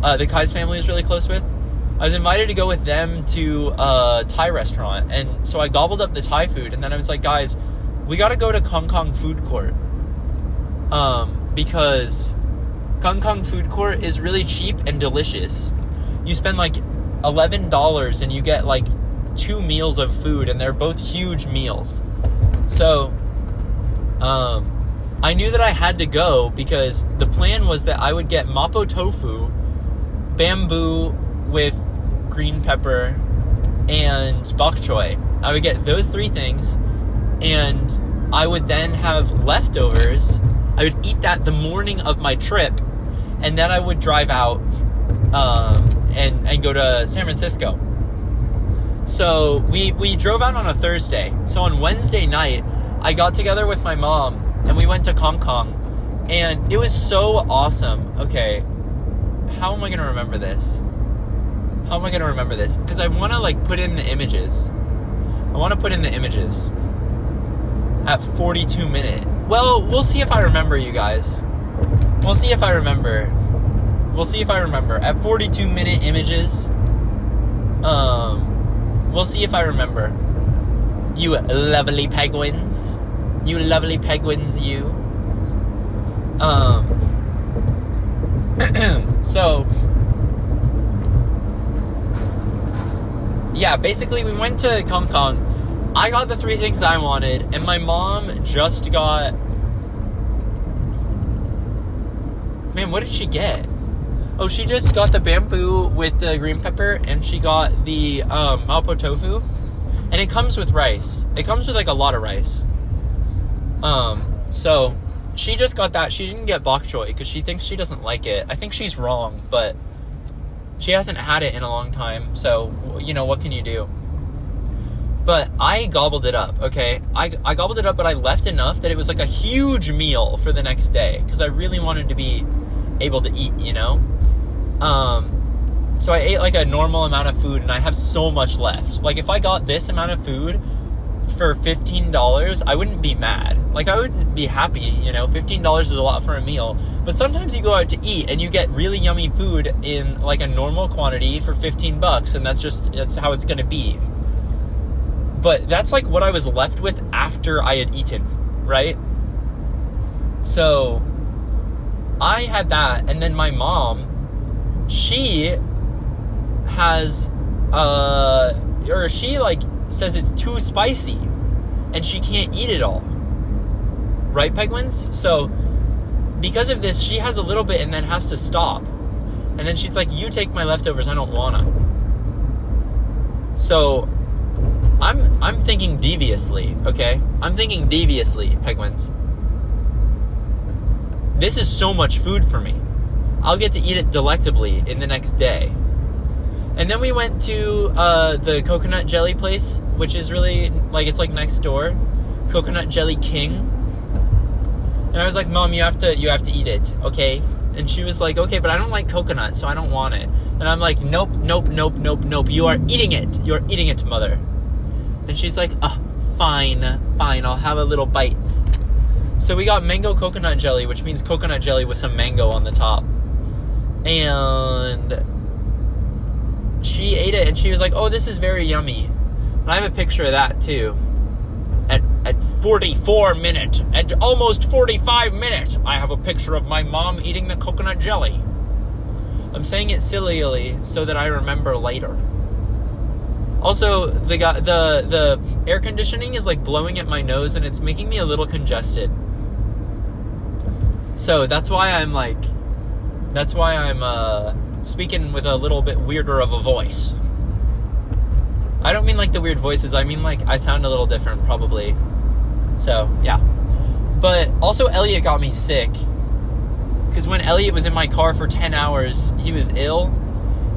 that Kai's family was really close with. I was invited to go with them to a Thai restaurant, and so I gobbled up the Thai food, and then I was like, guys, we gotta go to Kong Kong Food Court, because Kong Kong Food Court is really cheap and delicious. You spend like $11 and you get like 2 meals of food, and they're both huge meals. So I knew that I had to go because the plan was that I would get mapo tofu, bamboo with green pepper, and bok choy. I would get those 3 things, and I would then have leftovers. I would eat that the morning of my trip, and then I would drive out and go to San Francisco. So we drove out on a Thursday. So on Wednesday night, I got together with my mom, and we went to Kong Kong, and it was so awesome. Okay, how am I gonna remember this? Because I want to like put in the images. At 42 minutes. Well, we'll see if I remember, you guys. We'll see if I remember. At 42-minute images. We'll see if I remember. You lovely penguins. You. So, yeah, basically we went to Kong Kong. I got the 3 things I wanted, and my mom just got... Man, what did she get? Oh, she just got the bamboo with the green pepper, and she got the mapo tofu. And it comes with rice. It comes with, like, a lot of rice. So, she just got that. She didn't get bok choy, because she thinks she doesn't like it. I think she's wrong, but she hasn't had it in a long time. So, you know, what can you do? But I gobbled it up, okay? I gobbled it up, but I left enough that it was like a huge meal for the next day, because I really wanted to be able to eat, you know? So I ate like a normal amount of food, and I have so much left. Like, if I got this amount of food for $15, I wouldn't be mad. Like, I wouldn't be happy, you know? $15 is a lot for a meal. But sometimes you go out to eat, and you get really yummy food in like a normal quantity for $15, and that's how it's gonna be. But that's like what I was left with after I had eaten, right? So I had that, and then my mom, she has, or she like says it's too spicy, and she can't eat it all. Right, penguins? So because of this, she has a little bit and then has to stop. And then she's like, you take my leftovers, I don't wanna. So I'm thinking deviously, okay? I'm thinking deviously, penguins. This is so much food for me. I'll get to eat it delectably in the next day. And then we went to the coconut jelly place, which is really, like, it's like next door. Coconut Jelly King. And I was like, Mom, you have to eat it, okay? And she was like, okay, but I don't like coconut, so I don't want it. And I'm like, nope. You are eating it. You're eating it, Mother. And she's like, fine, I'll have a little bite. So we got mango coconut jelly, which means coconut jelly with some mango on the top. And she ate it, and she was like, oh, this is very yummy. And I have a picture of that, too. At 44 minutes, at almost 45 minutes, I have a picture of my mom eating the coconut jelly. I'm saying it sillily so that I remember later. Also, the air conditioning is like blowing at my nose, and it's making me a little congested. So that's why I'm speaking with a little bit weirder of a voice. I don't mean like the weird voices. I mean like I sound a little different probably. So yeah. But also Elliot got me sick. Because when Elliot was in my car for 10 hours, he was ill.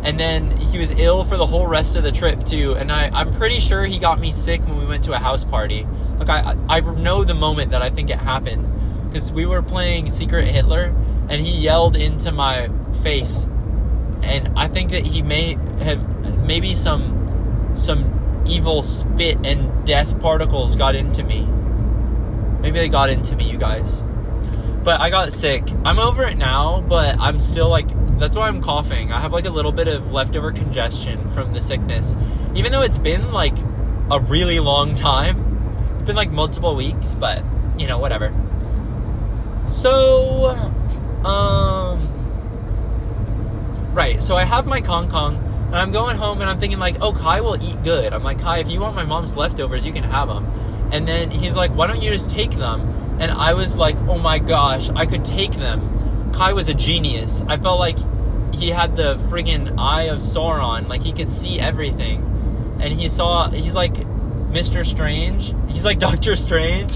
And then he was ill for the whole rest of the trip too. And I'm pretty sure he got me sick when we went to a house party. Like I know the moment that I think it happened. Because we were playing Secret Hitler, and he yelled into my face. And I think that he may have, maybe some evil spit and death particles got into me. Maybe they got into me, you guys. But I got sick. I'm over it now, but I'm still like, that's why I'm coughing. I have like a little bit of leftover congestion from the sickness. Even though it's been like a really long time. It's been like multiple weeks, but you know, whatever. So, right, so I have my Kong Kong, and I'm going home, and I'm thinking, like, oh, Kai will eat good. I'm like, Kai, if you want my mom's leftovers, you can have them. And then he's like, why don't you just take them? And I was like, oh my gosh, I could take them. Kai was a genius. I felt like he had the friggin' eye of Sauron, like, he could see everything. And he's like Mr. Strange. He's like Doctor Strange.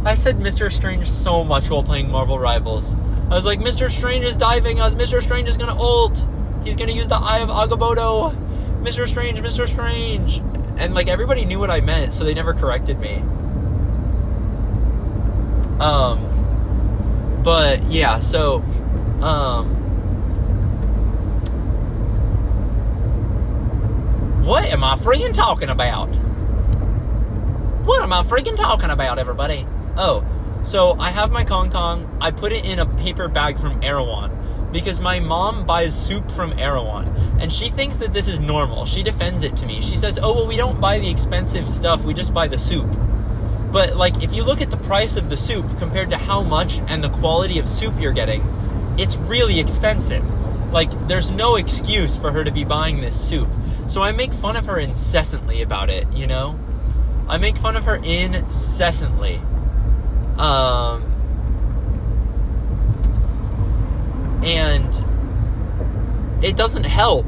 I said Mr. Strange so much while playing Marvel Rivals. I was like, Mr. Strange is diving. Mr. Strange is going to ult. He's going to use the Eye of Agamotto. Mr. Strange, Mr. Strange. And, like, everybody knew what I meant, so they never corrected me. But, yeah, so, what am I freaking talking about? What am I freaking talking about, everybody? Oh, so I have my Kong Kong. I put it in a paper bag from Erewhon because my mom buys soup from Erewhon, and she thinks that this is normal. She defends it to me. She says, oh, well, we don't buy the expensive stuff. We just buy the soup. But, like, if you look at the price of the soup compared to how much and the quality of soup you're getting, it's really expensive. Like, there's no excuse for her to be buying this soup. So I make fun of her incessantly about it, you know? I make fun of her incessantly. And it doesn't help.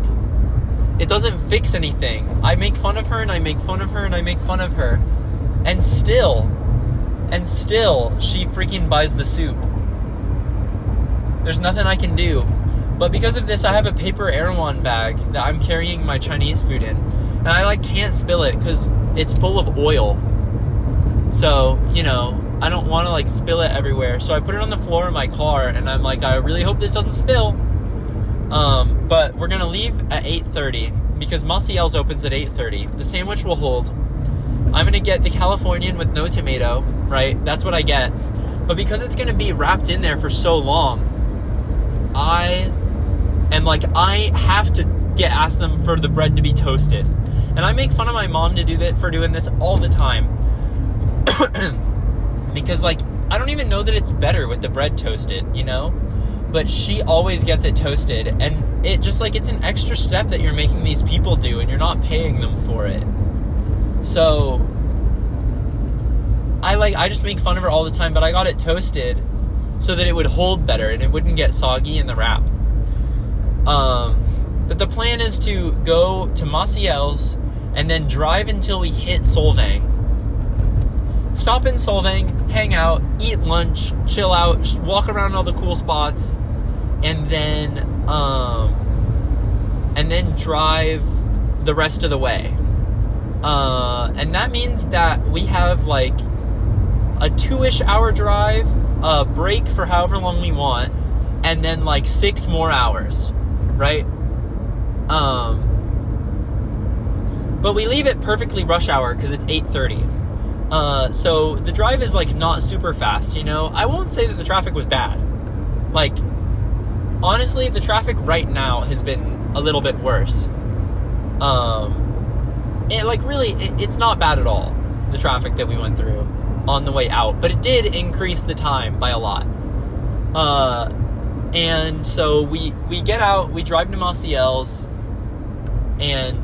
It doesn't fix anything. I make fun of her, and I make fun of her, and I make fun of her. And still, she freaking buys the soup. There's nothing I can do. But because of this, I have a paper Erewhon bag that I'm carrying my Chinese food in. And I, like, can't spill it because it's full of oil. So, you know, I don't want to, like, spill it everywhere. So I put it on the floor in my car, and I'm like, I really hope this doesn't spill. But we're going to leave at 8:30 because Maciel's opens at 8:30. The sandwich will hold. I'm going to get the Californian with no tomato, right? That's what I get. But because it's going to be wrapped in there for so long, I have to ask them for the bread to be toasted. And I make fun of my mom for doing this all the time. Because, like, I don't even know that it's better with the bread toasted, you know? But she always gets it toasted. And it just, like, it's an extra step that you're making these people do, and you're not paying them for it. So, I just make fun of her all the time, but I got it toasted so that it would hold better and it wouldn't get soggy in the wrap. But the plan is to go to Maciel's and then drive until we hit Solvang. Stop in Solvang, hang out, eat lunch, chill out, walk around all the cool spots, and then drive the rest of the way. And that means that we have like a 2-ish hour drive, a break for however long we want, and then like 6 more hours, right? But we leave it perfectly rush hour because it's 8:30. So the drive is like not super fast, you know? I won't say that the traffic was bad. Like, honestly, the traffic right now has been a little bit worse. It's not bad at all, the traffic that we went through on the way out, but it did increase the time by a lot. And so we get out, we drive to Maciel's, and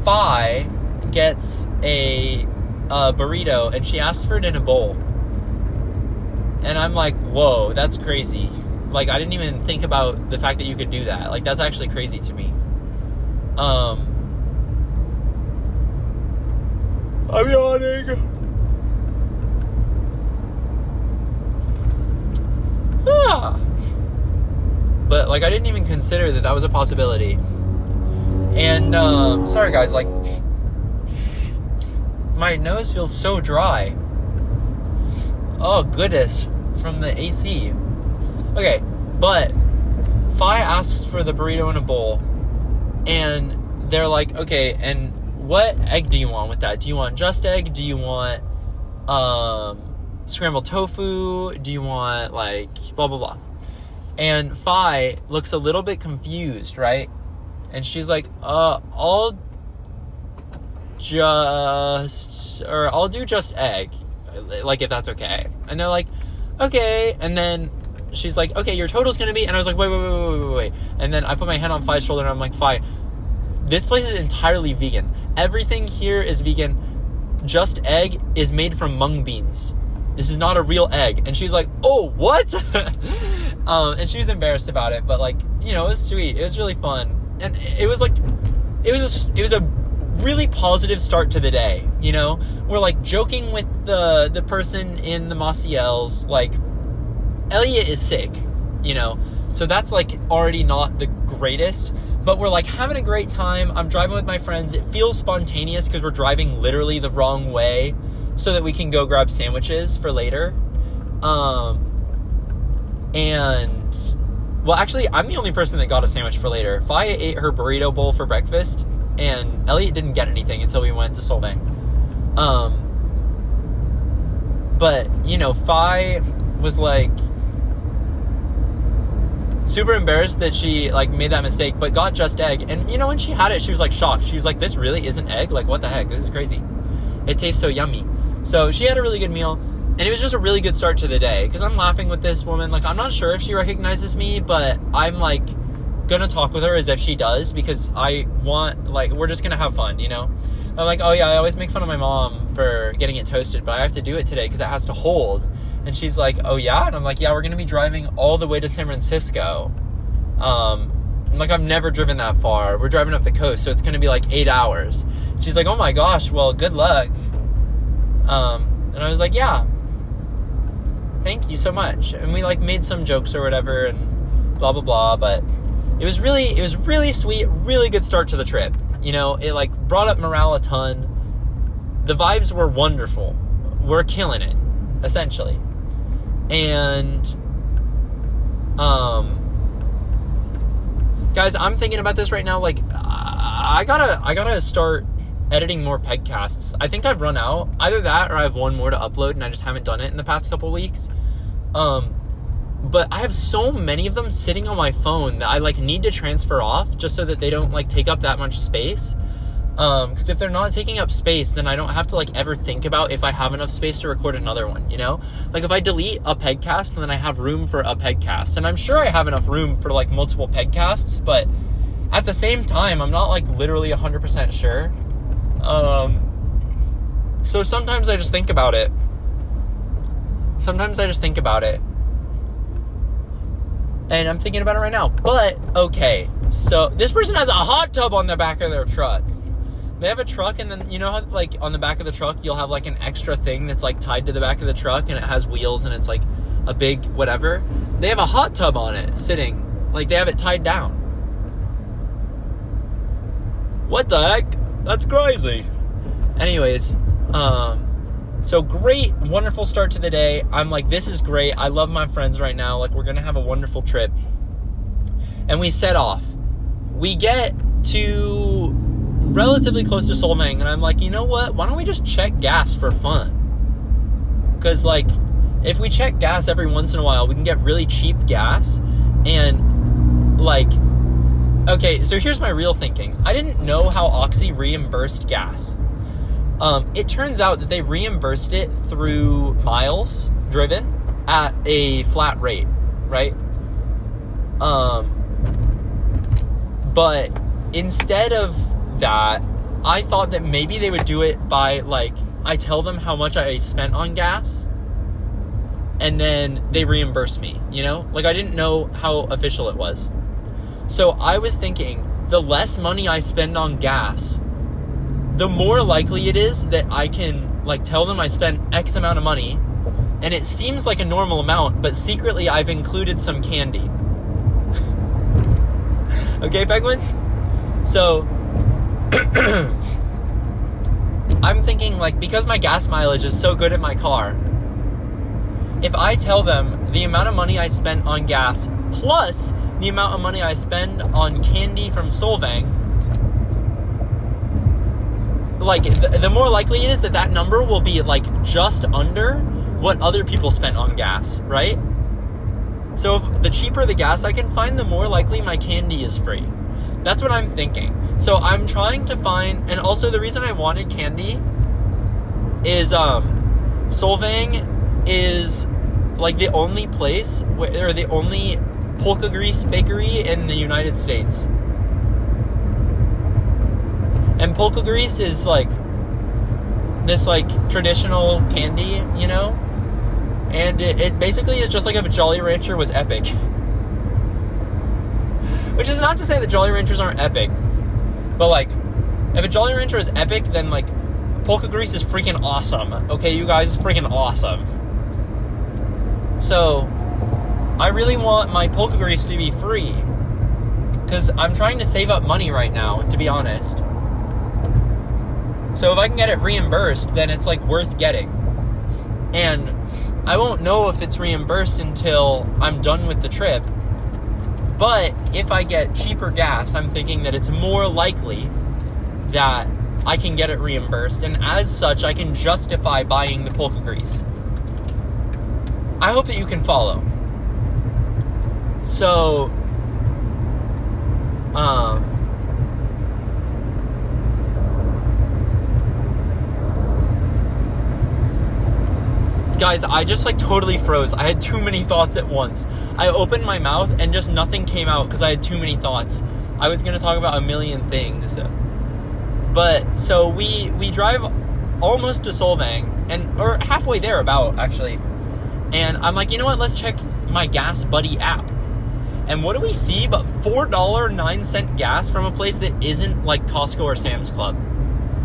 Phi gets a burrito, and she asks for it in a bowl. And I'm like, whoa, that's crazy. Like, I didn't even think about the fact that you could do that. Like, that's actually crazy to me. I'm yawning. But, like, I didn't even consider that was a possibility. And, sorry guys, like, my nose feels so dry. Oh, goodness. From the AC. Okay, but Phi asks for the burrito in a bowl, and they're like, okay, and what egg do you want with that? Do you want just egg? Do you want scrambled tofu? Do you want, like, blah, blah, blah? And Phi looks a little bit confused, right? And she's like, I'll do just egg, like, if that's okay. And they're like, okay. And then she's like, okay, your total's gonna be, and I was like, wait. And then I put my hand on Phi's shoulder, and I'm like, Phi, this place is entirely vegan. Everything here is vegan. Just egg is made from mung beans. This is not a real egg. And she's like, oh, what? And she was embarrassed about it, but, like, you know, it was sweet. It was really fun. And it was like, it was a really positive start to the day, you know? We're, like, joking with the person in the Maciel's, like, Elliot is sick, you know? So that's, like, already not the greatest, but we're, like, having a great time. I'm driving with my friends. It feels spontaneous because we're driving literally the wrong way so that we can go grab sandwiches for later. And, well, actually, I'm the only person that got a sandwich for later. Phi ate her burrito bowl for breakfast, and Elliot didn't get anything until we went to Solvang. But, you know, Phi was, like, super embarrassed that she, like, made that mistake, but got just egg. And, you know, when she had it, she was, like, shocked. She was like, this really isn't egg? Like, what the heck? This is crazy. It tastes so yummy. So she had a really good meal, and it was just a really good start to the day, because I'm laughing with this woman. Like, I'm not sure if she recognizes me, but I'm, like, gonna talk with her as if she does, because I want, like, we're just gonna have fun, you know? I'm like, oh yeah, I always make fun of my mom for getting it toasted, but I have to do it today because it has to hold. And she's like, oh yeah? And I'm like, yeah, we're gonna be driving all the way to San Francisco. I'm like, I've never driven that far. We're driving up the coast, so it's gonna be like 8 hours. She's like, oh my gosh, well, good luck. And I was like, yeah, thank you so much. And we, like, made some jokes or whatever and blah, blah, blah. But it was really sweet, really good start to the trip. You know, it, like, brought up morale a ton. The vibes were wonderful. We're killing it, essentially. And, guys, I'm thinking about this right now. Like, I gotta start editing more PEGCASTs. I think I've run out. Either that or I have one more to upload and I just haven't done it in the past couple weeks. But I have so many of them sitting on my phone that I, like, need to transfer off just so that they don't, like, take up that much space. Because if they're not taking up space, then I don't have to, like, ever think about if I have enough space to record another one, you know? Like, if I delete a PEGCAST, then I have room for a PEGCAST. And I'm sure I have enough room for, like, multiple PEGCASTs, but at the same time, I'm not, like, literally 100% sure. So sometimes I just think about it. And I'm thinking about it right now. But, okay, so this person has a hot tub on the back of their truck. They have a truck, and then, you know how, like, on the back of the truck, you'll have, like, an extra thing that's, like, tied to the back of the truck, and it has wheels, and it's, like, a big whatever. They have a hot tub on it, sitting. Like, they have it tied down. What the heck? That's crazy. Anyways, so great, wonderful start to the day. I'm like, this is great. I love my friends right now. Like, we're going to have a wonderful trip. And we set off. We get to relatively close to Solvang, and I'm like, you know what? Why don't we just check gas for fun? Because, like, if we check gas every once in a while, we can get really cheap gas. And, like, okay, so here's my real thinking. I didn't know how Oxy reimbursed gas. It turns out that they reimbursed it through miles driven at a flat rate, right? But instead of that, I thought that maybe they would do it by, like, I tell them how much I spent on gas, and then they reimburse me, you know? Like, I didn't know how official it was. So I was thinking, the less money I spend on gas, the more likely it is that I can, like, tell them I spent X amount of money, and it seems like a normal amount, but secretly I've included some candy. Okay, penguins? So, I'm thinking, like, because my gas mileage is so good in my car, if I tell them the amount of money I spent on gas plus the amount of money I spend on candy from Solvang, like, the more likely it is that that number will be, like, just under what other people spent on gas, right? So if the cheaper the gas I can find, the more likely my candy is free. That's what I'm thinking. So I'm trying to find, and also the reason I wanted candy is Solvang is, like, the only place or the only polka grease bakery in the United States. And polka grease is, like, this, like, traditional candy, you know? And it basically is just like if a Jolly Rancher was epic. Which is not to say that Jolly Ranchers aren't epic. But, like, if a Jolly Rancher is epic, then, like, polka grease is freaking awesome. Okay, you guys, it's freaking awesome. So, I really want my polka grease to be free. Because I'm trying to save up money right now, to be honest. So if I can get it reimbursed, then it's, like, worth getting. And I won't know if it's reimbursed until I'm done with the trip. But if I get cheaper gas, I'm thinking that it's more likely that I can get it reimbursed. And as such, I can justify buying the polka grease. I hope that you can follow. So, guys, I just, like, totally froze. I had too many thoughts at once. I opened my mouth and just nothing came out because I had too many thoughts. I was going to talk about a million things. But, so we drive almost to Solvang, or halfway there about, actually. And I'm like, you know what, let's check my Gas Buddy app. And what do we see but $4.09 gas from a place that isn't, like, Costco or Sam's Club.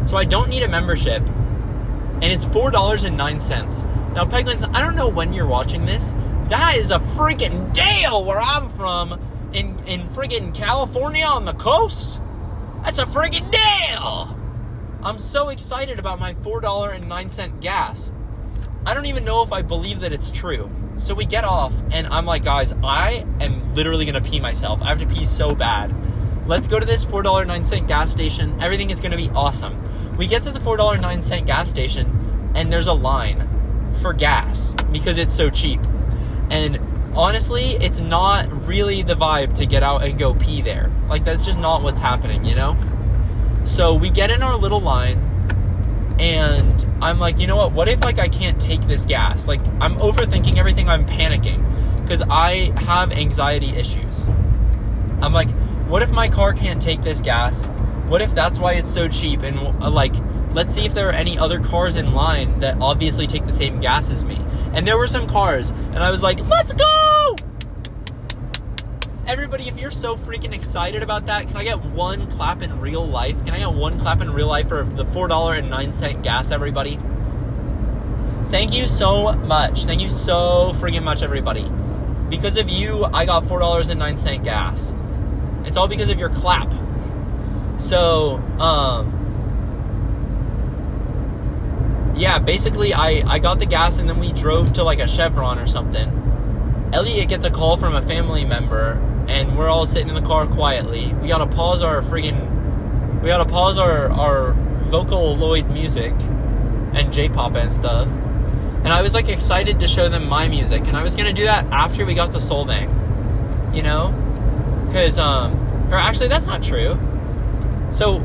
So I don't need a membership. And it's $4.09. Now, penguins, I don't know when you're watching this. That is a freaking deal where I'm from in freaking California on the coast. That's a freaking deal. I'm so excited about my $4.09 gas. I don't even know if I believe that it's true. So we get off, and I'm like, guys, I am literally going to pee myself. I have to pee so bad. Let's go to this $4.09 gas station. Everything is going to be awesome. We get to the $4.09 gas station, and there's a line for gas because it's so cheap. And honestly, it's not really the vibe to get out and go pee there. Like, that's just not what's happening, you know? So we get in our little line, and I'm like, you know what if, like, I can't take this gas? Like, I'm overthinking everything. I'm panicking because I have anxiety issues. I'm like, what if my car can't take this gas? What if that's why it's so cheap? And, like, let's see if there are any other cars in line that obviously take the same gas as me. And there were some cars, and I was like, let's go! Everybody, if you're so freaking excited about that, can I get one clap in real life? Can I get one clap in real life for the $4.09 gas, everybody? Thank you so much. Thank you so freaking much, everybody. Because of you, I got $4.09 gas. It's all because of your clap. So, yeah, basically, I got the gas, and then we drove to, like, a Chevron or something. Elliot gets a call from a family member, and we're all sitting in the car quietly. We gotta pause our friggin' We gotta pause our Vocaloid music and J-pop and stuff. And I was, like, excited to show them my music. And I was gonna do that after we got to Solvang. You know? Because, or actually, that's not true. So,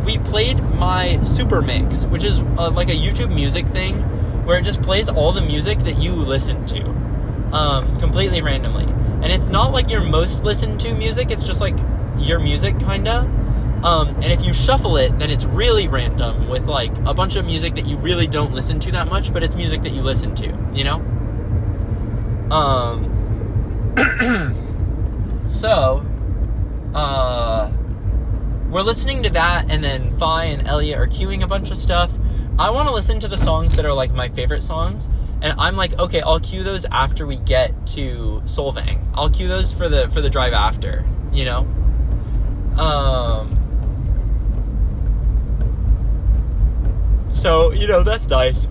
we played my Super Mix, which is, like, a YouTube music thing, where it just plays all the music that you listen to. Completely randomly. And it's not, like, your most listened to music, it's just, like, your music, kinda. And if you shuffle it, then it's really random with, like, a bunch of music that you really don't listen to that much, but it's music that you listen to, you know? So, we're listening to that, and then Phi and Elliot are queuing a bunch of stuff. I want to listen to the songs that are, like, my favorite songs, and I'm like, okay, I'll queue those after we get to Solvang. I'll queue those for the drive after, you know? So, you know, that's nice.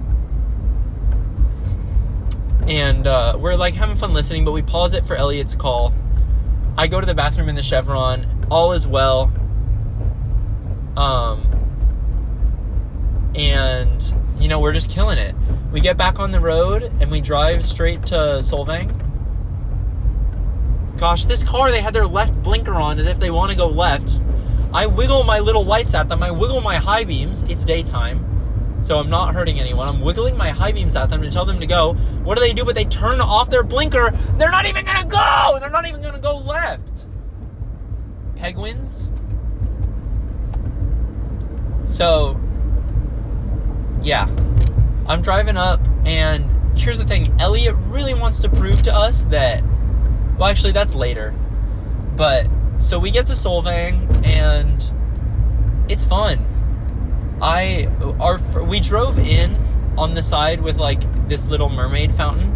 And, we're, like, having fun listening, but we pause it for Elliot's call. I go to the bathroom in the Chevron. All is well. And, you know, we're just killing it. We get back on the road, and we drive straight to Solvang. Gosh, this car, they had their left blinker on as if they want to go left. I wiggle my little lights at them. I wiggle my high beams. It's daytime, so I'm not hurting anyone. I'm wiggling my high beams at them to tell them to go. What do? But they turn off their blinker. They're not even going to go. They're not even going to go left. Peg wins. So, yeah. I'm driving up, and here's the thing. Elliot really wants to prove to us that... Well, actually, that's later. But, so we get to Solvang, and it's fun. We drove in on the side with, like, this little mermaid fountain.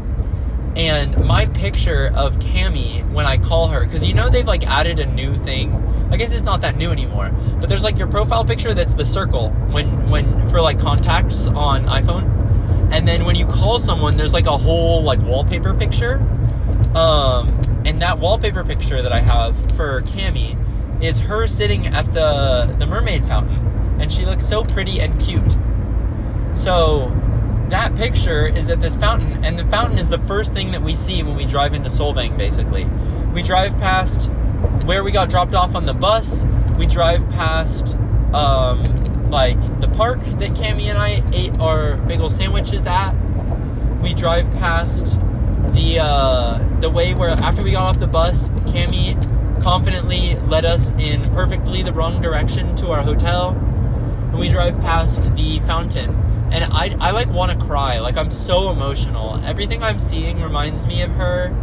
And my picture of Cammie, when I call her, because you know they've, like, added a new thing. I guess it's not that new anymore. But there's, like, your profile picture that's the circle when for, like, contacts on iPhone. And then when you call someone, there's, like, a whole, like, wallpaper picture. And that wallpaper picture that I have for Cammie is her sitting at the mermaid fountain. And she looks so pretty and cute. So that picture is at this fountain, and the fountain is the first thing that we see when we drive into Solvang, basically. We drive past where we got dropped off on the bus. We drive past, like, the park that Cammie and I ate our bagel sandwiches at. We drive past the way where after we got off the bus, Cammie confidently led us in perfectly the wrong direction to our hotel. And we drive past the fountain. And I like, want to cry. Like, I'm so emotional. Everything I'm seeing reminds me of her.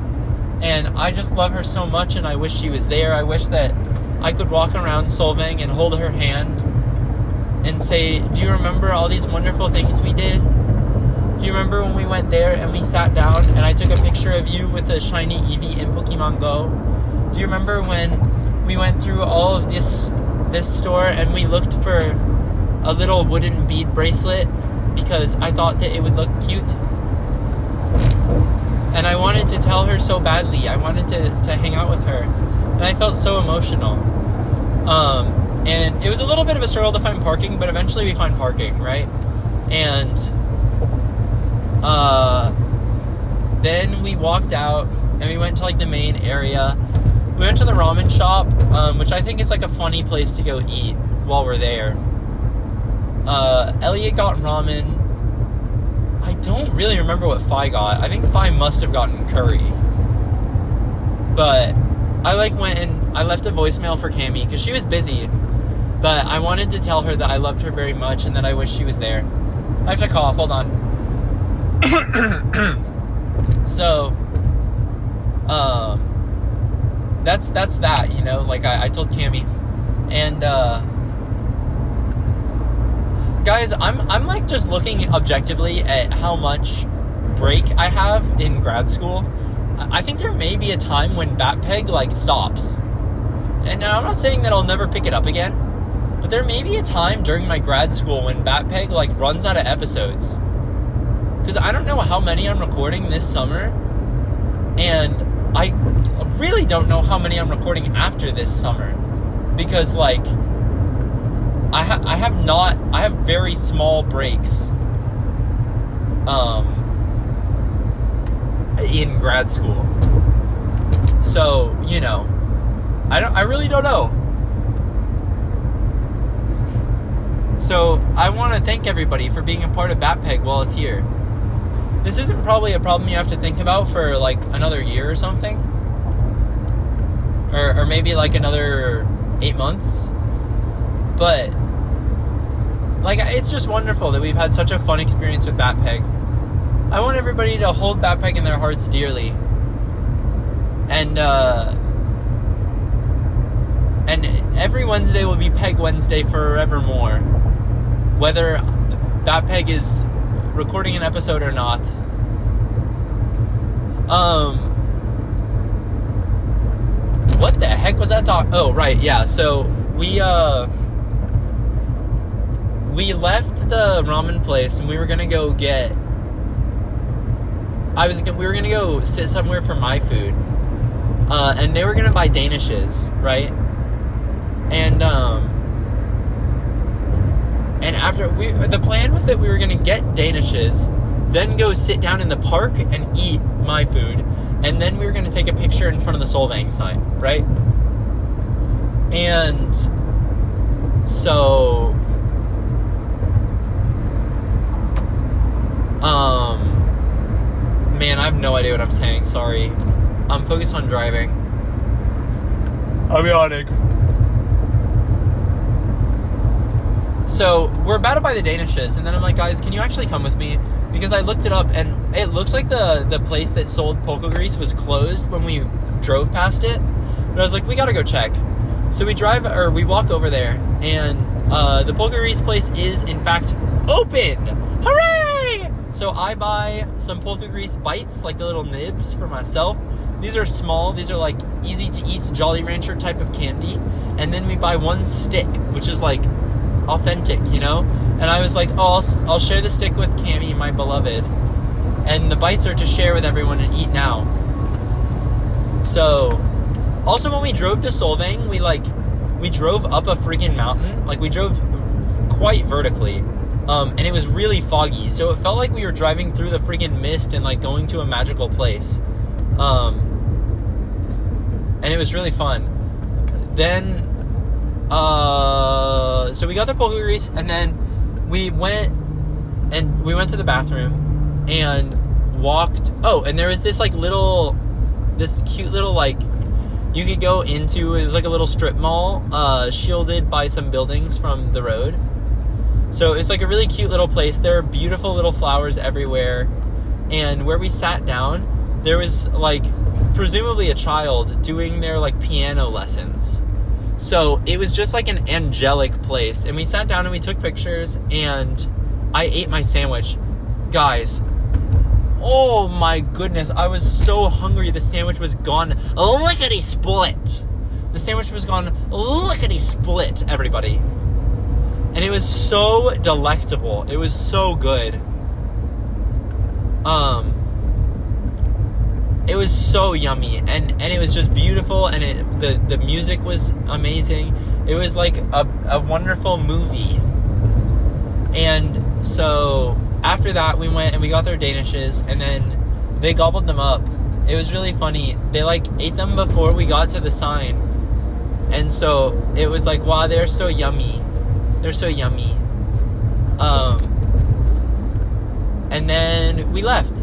And I just love her so much, and I wish she was there. I wish that I could walk around Solvang and hold her hand and say, do you remember all these wonderful things we did? Do you remember when we went there and we sat down and I took a picture of you with the shiny Eevee in Pokemon Go? Do you remember when we went through all of this store and we looked for a little wooden bead bracelet because I thought that it would look cute? And I wanted to tell her so badly. I wanted to hang out with her. And I felt so emotional. And it was a little bit of a struggle to find parking, but eventually we find parking, right? And then we walked out and we went to, like, the main area. We went to the ramen shop, which I think is, like, a funny place to go eat while we're there. Elliot got ramen. I don't really remember what Phi got. I think Phi must have gotten curry. But I, like, went and I left a voicemail for Cammie because she was busy. But I wanted to tell her that I loved her very much and that I wish she was there. I have to cough. Hold on. So, that's that, you know, like I told Cammie. And, guys, I'm like just looking objectively at how much break I have in grad school. I think there may be a time when PEGCAST, like, stops. And now I'm not saying that I'll never pick it up again, but there may be a time during my grad school when PEGCAST, like, runs out of episodes. Because I don't know how many I'm recording this summer, and I really don't know how many I'm recording after this summer. Because, like, I have very small breaks in grad school. So, you know, I really don't know. So, I want to thank everybody for being a part of BATPEG while it's here. This isn't probably a problem you have to think about for, like, another year or something. Or maybe, like, another 8 months. But, like, it's just wonderful that we've had such a fun experience with BATPEG. I want everybody to hold BATPEG in their hearts dearly. And every Wednesday will be Peg Wednesday forevermore. Whether BATPEG is recording an episode or not. What the heck was that talk? Oh, right, yeah. So we left the ramen place and we were gonna go get. We were gonna go sit somewhere for my food, and they were gonna buy Danishes, right? And after the plan was that we were gonna get Danishes, then go sit down in the park and eat my food, and then we were gonna take a picture in front of the Solvang sign, right? And so, man, I have no idea what I'm saying. Sorry, I'm focused on driving. I'm yawning. So we're about to buy the Danishes, and then I'm like, guys, can you actually come with me? Because I looked it up, and it looked like the place that sold Polka Grease was closed when we drove past it. But I was like, we gotta go check. So we walk over there, and the Polka Grease place is, in fact, open! Hooray! So I buy some Polka Grease bites, like the little nibs, for myself. These are small. These are, like, easy-to-eat Jolly Rancher type of candy. And then we buy one stick, which is, like, authentic, you know? And I was like, oh, I'll share the stick with Cammie, my beloved. And the bites are to share with everyone and eat now. So, also when we drove to Solvang, we drove up a freaking mountain. Like, we drove quite vertically. And it was really foggy. So it felt like we were driving through the freaking mist and, like, going to a magical place. And it was really fun. Then, so we got the Polka Grease, and then we went to the bathroom and walked. Oh, and there was this cute little, like, you could go into. It was like a little strip mall, shielded by some buildings from the road. So it's like a really cute little place. There are beautiful little flowers everywhere. And where we sat down, there was, like, presumably a child doing their, like, piano lessons. So it was just like an angelic place. And we sat down and we took pictures, and I ate my sandwich. Guys, oh my goodness, I was so hungry. The sandwich was gone lickety-split. The sandwich was gone lickety-split, everybody. And it was so delectable. It was so good. It was so yummy, and it was just beautiful, and the music was amazing. It was like a wonderful movie. And so after that, we went and we got their Danishes, and then they gobbled them up. It was really funny. They, like, ate them before we got to the sign. And so it was like, wow, they're so yummy. They're so yummy. And then we left.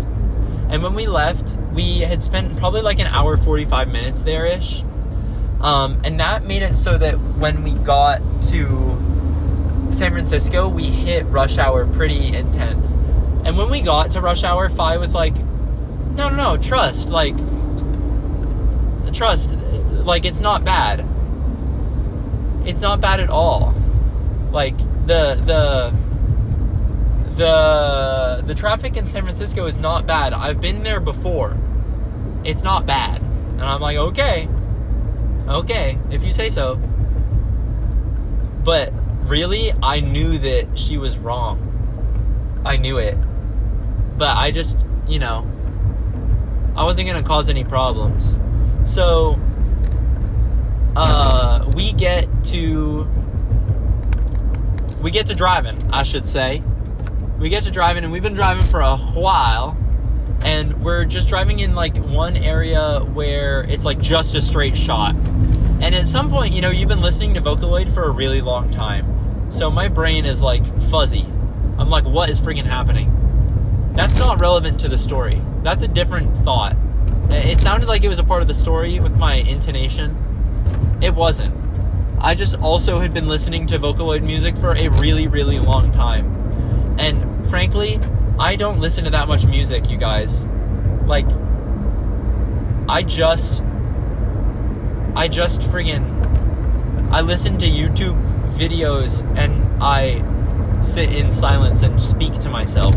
And when we left, we had spent probably like an hour, 45 minutes there-ish. And that made it so that when we got to San Francisco, we hit rush hour pretty intense. And when we got to rush hour, Phi was like, no, trust, like, it's not bad. It's not bad at all. Like, the traffic in San Francisco is not bad. I've been there before. It's not bad. And I'm like, okay, if you say so. But really, I knew that she was wrong. I knew it. But I just, I wasn't going to cause any problems. So, we get to we get to driving, I should say. We get to driving, and we've been driving for a while. And we're just driving in, like, one area where it's, like, just a straight shot. And at some point, you know, you've been listening to Vocaloid for a really long time. So my brain is, like, fuzzy. I'm like, what is freaking happening? That's not relevant to the story. That's a different thought. It sounded like it was a part of the story with my intonation. It wasn't. I just also had been listening to Vocaloid music for a really, really long time. And frankly, I don't listen to that much music, you guys. Like, I just listen to YouTube videos and I sit in silence and speak to myself.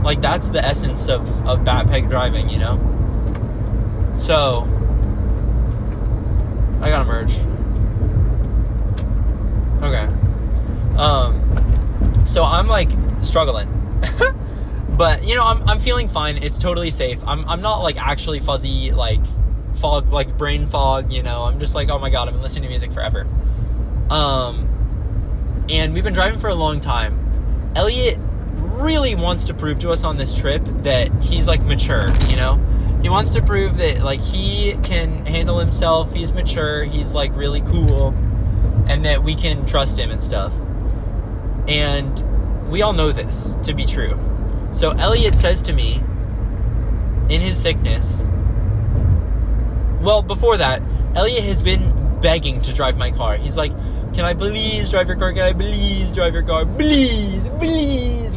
Like, that's the essence of Batpeg driving, you know? So, I gotta merge. Okay. So I'm, like, struggling. But, you know, I'm feeling fine. It's totally safe. I'm not, like, actually fuzzy, like, fog, like, brain fog, you know. I'm just like, oh my god, I've been listening to music forever. And we've been driving for a long time. Elliot really wants to prove to us on this trip that he's, like, mature, you know. He wants to prove that, like, he can handle himself, he's mature, he's, like, really cool, and that we can trust him and stuff. And we all know this to be true. So Elliot says to me, in his sickness, well, before that, Elliot has been begging to drive my car. He's like, can I please drive your car? Can I please drive your car? Please,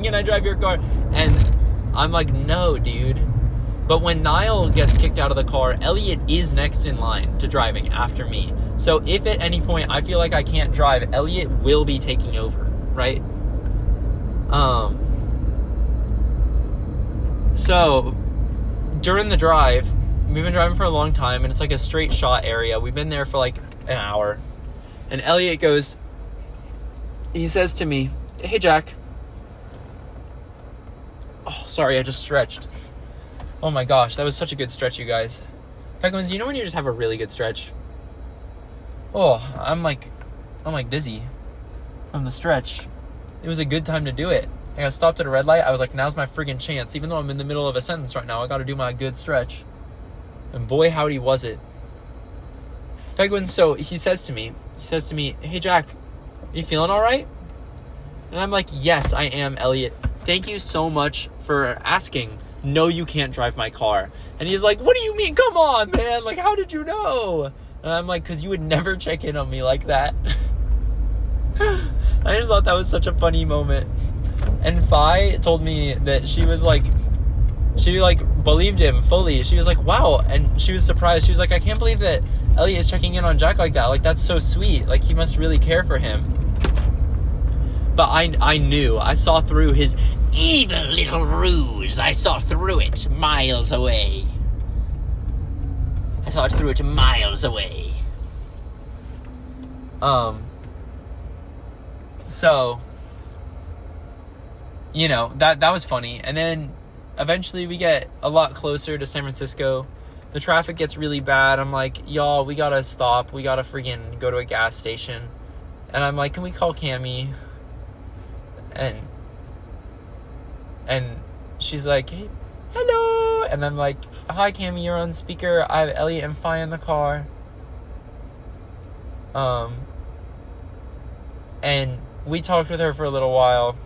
can I drive your car? And I'm like, no, dude. But when Niall gets kicked out of the car, Elliot is next in line to driving after me. So if at any point I feel like I can't drive, Elliot will be taking over, right? So, during the drive, we've been driving for a long time, and it's like a straight shot area. We've been there for like an hour. And Elliot goes, he says to me, hey, Jack. Oh, sorry, I just stretched. Oh my gosh, that was such a good stretch, you guys. Penguins, you know when you just have a really good stretch? Oh, I'm like dizzy from the stretch. It was a good time to do it. I got stopped at a red light. I was like, now's my friggin' chance. Even though I'm in the middle of a sentence right now, I got to do my good stretch. And boy, howdy was it. Penguins, so he says to me, hey, Jack, are you feeling all right? And I'm like, yes, I am, Elliot. Thank you so much for asking. No, you can't drive my car. And he's like, what do you mean? Come on, man. Like, how did you know? And I'm like, because you would never check in on me like that. I just thought that was such a funny moment. And Fi told me that she believed him fully. She was like, wow. And she was surprised. She was like, I can't believe that Elliot is checking in on Jack like that. Like, that's so sweet. Like, he must really care for him. But I knew. I saw through his evil little ruse. I saw through it miles away. So, you know, that was funny. And then eventually we get a lot closer to San Francisco. The traffic gets really bad. I'm like, y'all, we gotta stop. We gotta friggin' go to a gas station. And I'm like, can we call Cammie? And she's like, hey, hello. And I'm like, hi, Cammie, you're on speaker. I have Elliot and Fi in the car. And we talked with her for a little while.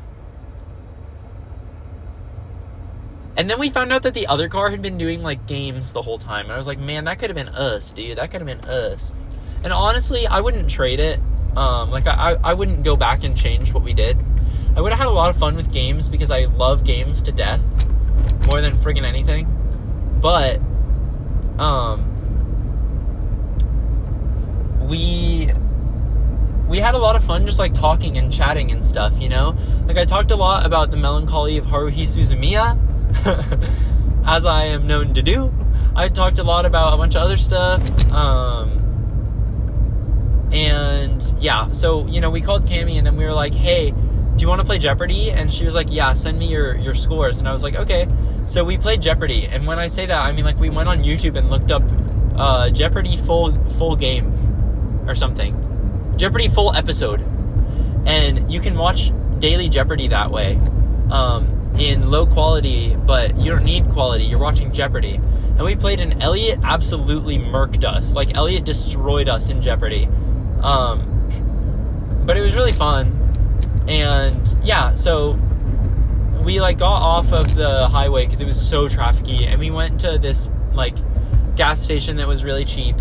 And then we found out that the other car had been doing, like, games the whole time. And I was like, man, that could have been us, dude. That could have been us. And honestly, I wouldn't trade it. I wouldn't go back and change what we did. I would have had a lot of fun with games because I love games to death more than friggin' anything. But, we had a lot of fun just, like, talking and chatting and stuff, you know? Like, I talked a lot about the melancholy of Haruhi Suzumiya, as I am known to do. I talked a lot about a bunch of other stuff, and, yeah, so, you know, we called Cammie, and then we were like, hey, do you want to play Jeopardy? And she was like, yeah, send me your scores. And I was like, okay. So we played Jeopardy, and when I say that, I mean, like, we went on YouTube and looked up Jeopardy full game, or something. Jeopardy full episode. And you can watch Daily Jeopardy that way, in low quality, but you don't need quality. You're watching Jeopardy. And we played, and Elliot absolutely murked us. Like, Elliot destroyed us in Jeopardy. But it was really fun. And yeah, so we like got off of the highway because it was so trafficy, and we went to this like gas station that was really cheap.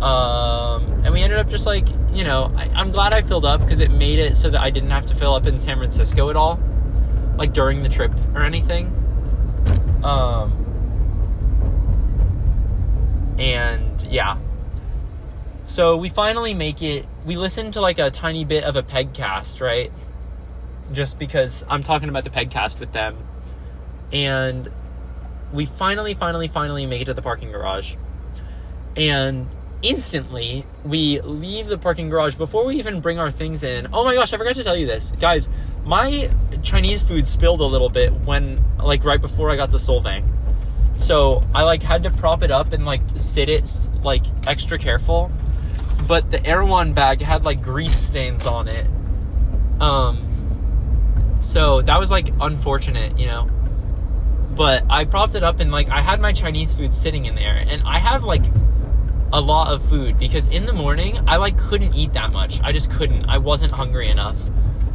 And we ended up just like, you know, I'm glad I filled up because it made it so that I didn't have to fill up in San Francisco at all, like during the trip or anything. And yeah. So we finally make it. We listened to like a tiny bit of a PEGCAST, right? Just because I'm talking about the PEGCAST with them. And we finally make it to the parking garage. And instantly, we leave the parking garage before we even bring our things in. Oh my gosh, I forgot to tell you this. Guys, my Chinese food spilled a little bit when, like, right before I got to Solvang. So I, like, had to prop it up and, like, sit it, like, extra careful. But the Erewhon bag had, like, grease stains on it. So that was, like, unfortunate, you know? But I propped it up and, like, I had my Chinese food sitting in there. And I have, like, a lot of food because in the morning, I, like, couldn't eat that much. I just couldn't. I wasn't hungry enough.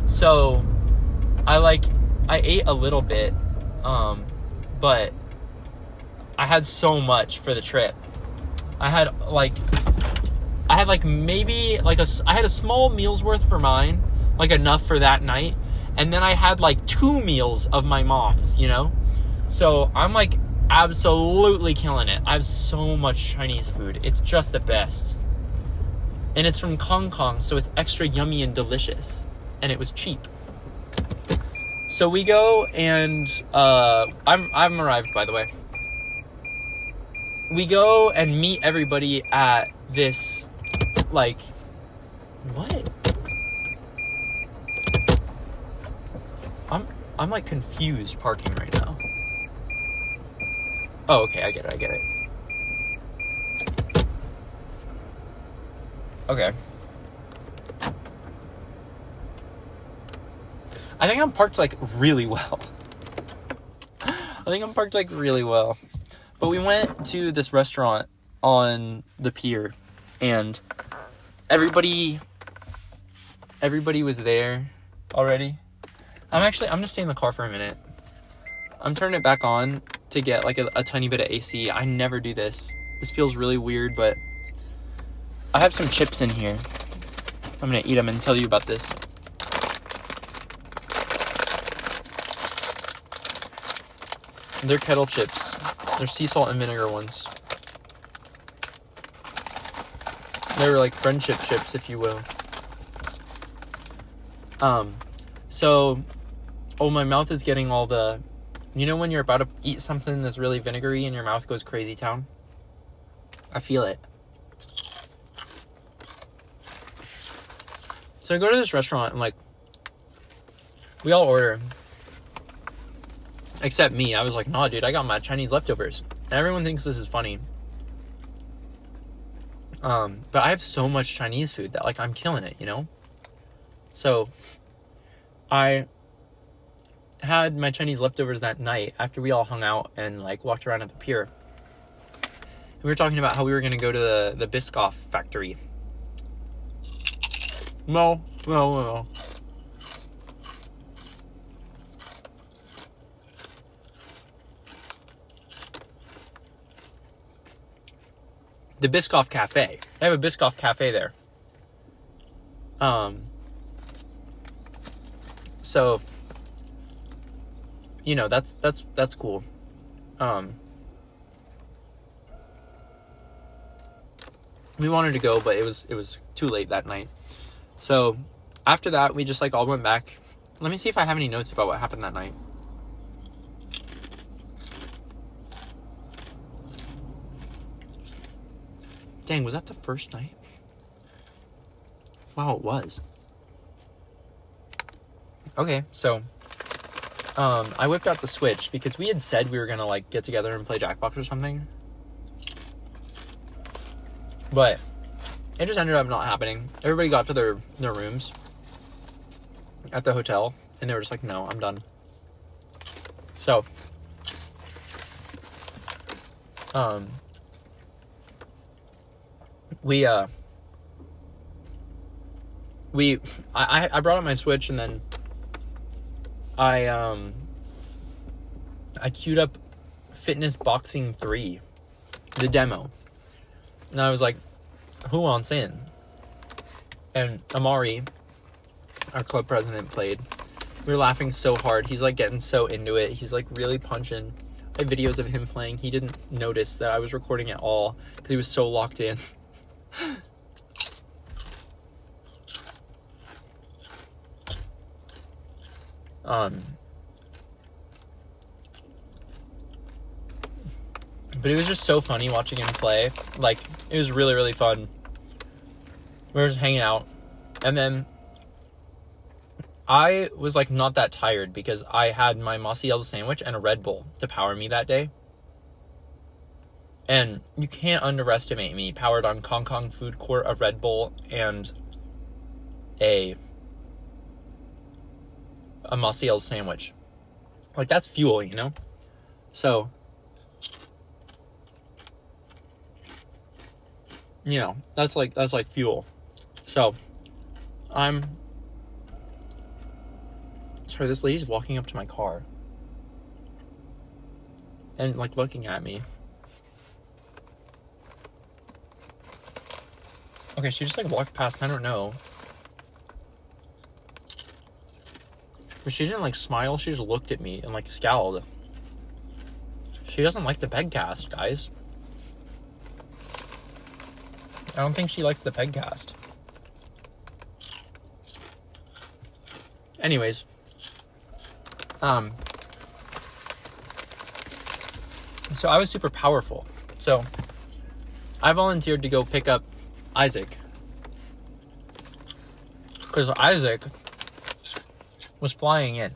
So I ate a little bit. But I had so much for the trip. I had maybe I had a small meal's worth for mine, like enough for that night. And then I had like 2 meals of my mom's, you know? So I'm like absolutely killing it. I have so much Chinese food. It's just the best. And it's from Hong Kong, so it's extra yummy and delicious. And it was cheap. So we go and I'm arrived, by the way. We go and meet everybody at this, like, what? I'm like confused parking right now. Oh, okay, I get it. Okay. I think I'm parked like really well. But we went to this restaurant on the pier, and everybody was there already. I'm gonna stay in the car for a minute. I'm turning it back on to get like a tiny bit of AC. I never do this. This feels really weird, but I have some chips in here. I'm gonna eat them and tell you about this. They're kettle chips. They're sea salt and vinegar ones. They're like friendship chips, if you will. So, my mouth is getting all the, you know when you're about to eat something that's really vinegary and your mouth goes crazy town? I feel it. So I go to this restaurant and like, we all order. Except me. I was like, nah, dude, I got my Chinese leftovers. And everyone thinks this is funny. But I have so much Chinese food that, like, I'm killing it, you know? So, I had my Chinese leftovers that night after we all hung out and, like, walked around at the pier. And we were talking about how we were going to go to the Biscoff factory. No. The Biscoff Cafe. They have a Biscoff Cafe there. So, you know, that's cool. We wanted to go, but it was too late that night. So, after that, we just like all went back. Let me see if I have any notes about what happened that night. Dang, was that the first night? Wow, it was. Okay, so, I whipped out the Switch because we had said we were gonna, like, get together and play Jackbox or something. But it just ended up not happening. Everybody got to their rooms. at the hotel, and they were just like, no, I'm done. So, I brought up my Switch, and then I queued up Fitness Boxing 3, the demo. And I was like, who wants in? And Amari, our club president, played. We were laughing so hard. He's like getting so into it. He's like really punching. I have videos of him playing. He didn't notice that I was recording at all because he was so locked in. But it was just so funny watching him play. Like, it was really, really fun. We were just hanging out. And then I was, like, not that tired because I had my Mossy Yellow sandwich and a Red Bull to power me that day. And you can't underestimate me. Powered on Kong Kong Food Court, a Red Bull, and a Mossy Yellow sandwich. Like, that's fuel, you know? So, you know, that's like fuel. So, sorry, this lady's walking up to my car and like looking at me. Okay, she just like walked past, I don't know. But she didn't like smile, she just looked at me and like scowled. She doesn't like the PEGCAST, guys. I don't think she likes the PEGCAST. Anyways. So I was super powerful. So I volunteered to go pick up Isaac. Because Isaac was flying in.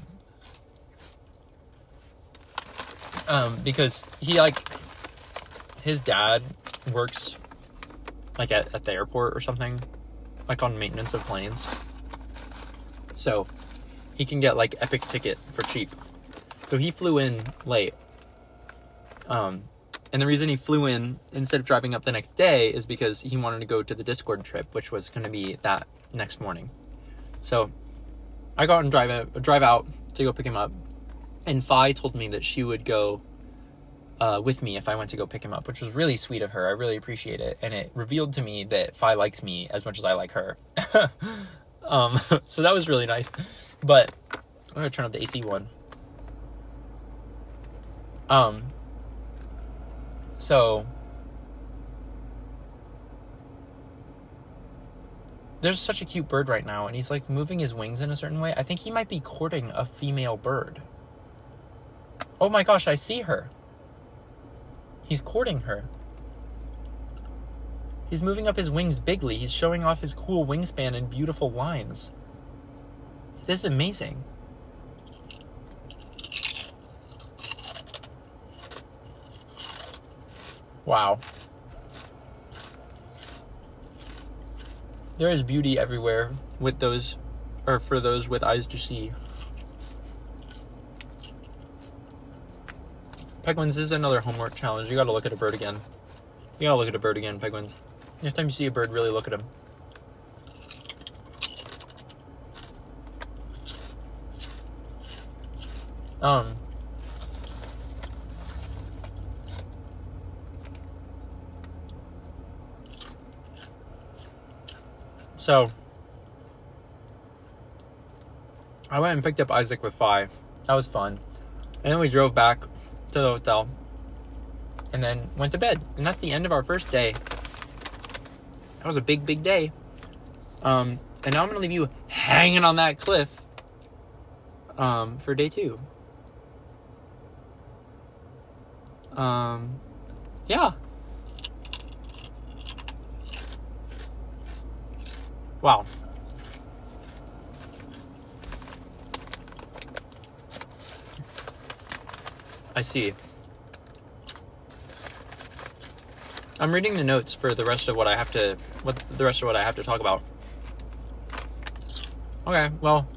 Because he like, his dad works like at the airport or something, like on maintenance of planes. So he can get like Epic ticket for cheap. So he flew in late. And the reason he flew in instead of driving up the next day is because he wanted to go to the Discord trip, which was going to be that next morning. So I got and drive out to go pick him up. And Fi told me that she would go with me if I went to go pick him up, which was really sweet of her. I really appreciate it. And it revealed to me that Fi likes me as much as I like her. So that was really nice. But I'm going to turn up the AC one. So there's such a cute bird right now, and he's like moving his wings in a certain way. I think he might be courting a female bird. Oh my gosh, I see her. He's courting her. He's moving up his wings bigly. He's showing off his cool wingspan and beautiful lines. This is amazing. Wow. There is beauty everywhere with those, or for those with eyes to see. Penguins, this is another homework challenge. You gotta look at a bird again. You gotta look at a bird again, Penguins. Next time you see a bird, really look at him. So, I went and picked up Isaac with Fi. That was fun. And then we drove back to the hotel and then went to bed. And that's the end of our first day. That was a big, big day. And now I'm going to leave you hanging on that cliff for day 2. Yeah. Wow. I see. I'm reading the notes for the rest of what I have to talk about. Okay, well,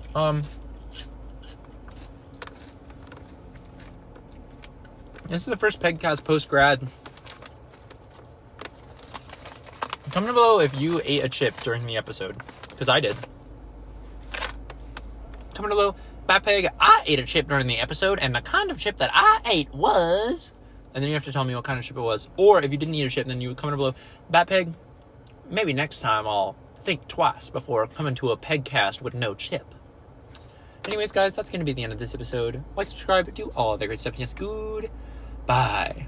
This is the first PEGCAST post-grad. Comment below if you ate a chip during the episode, because I did. Comment below, Peg, I ate a chip during the episode, and the kind of chip that I ate was... And then you have to tell me what kind of chip it was. Or if you didn't eat a chip, then you would comment below, Peg, maybe next time I'll think twice before coming to a PEGCAST with no chip. Anyways, guys, that's going to be the end of this episode. Like, subscribe, do all of that great stuff. Yes, good. Bye.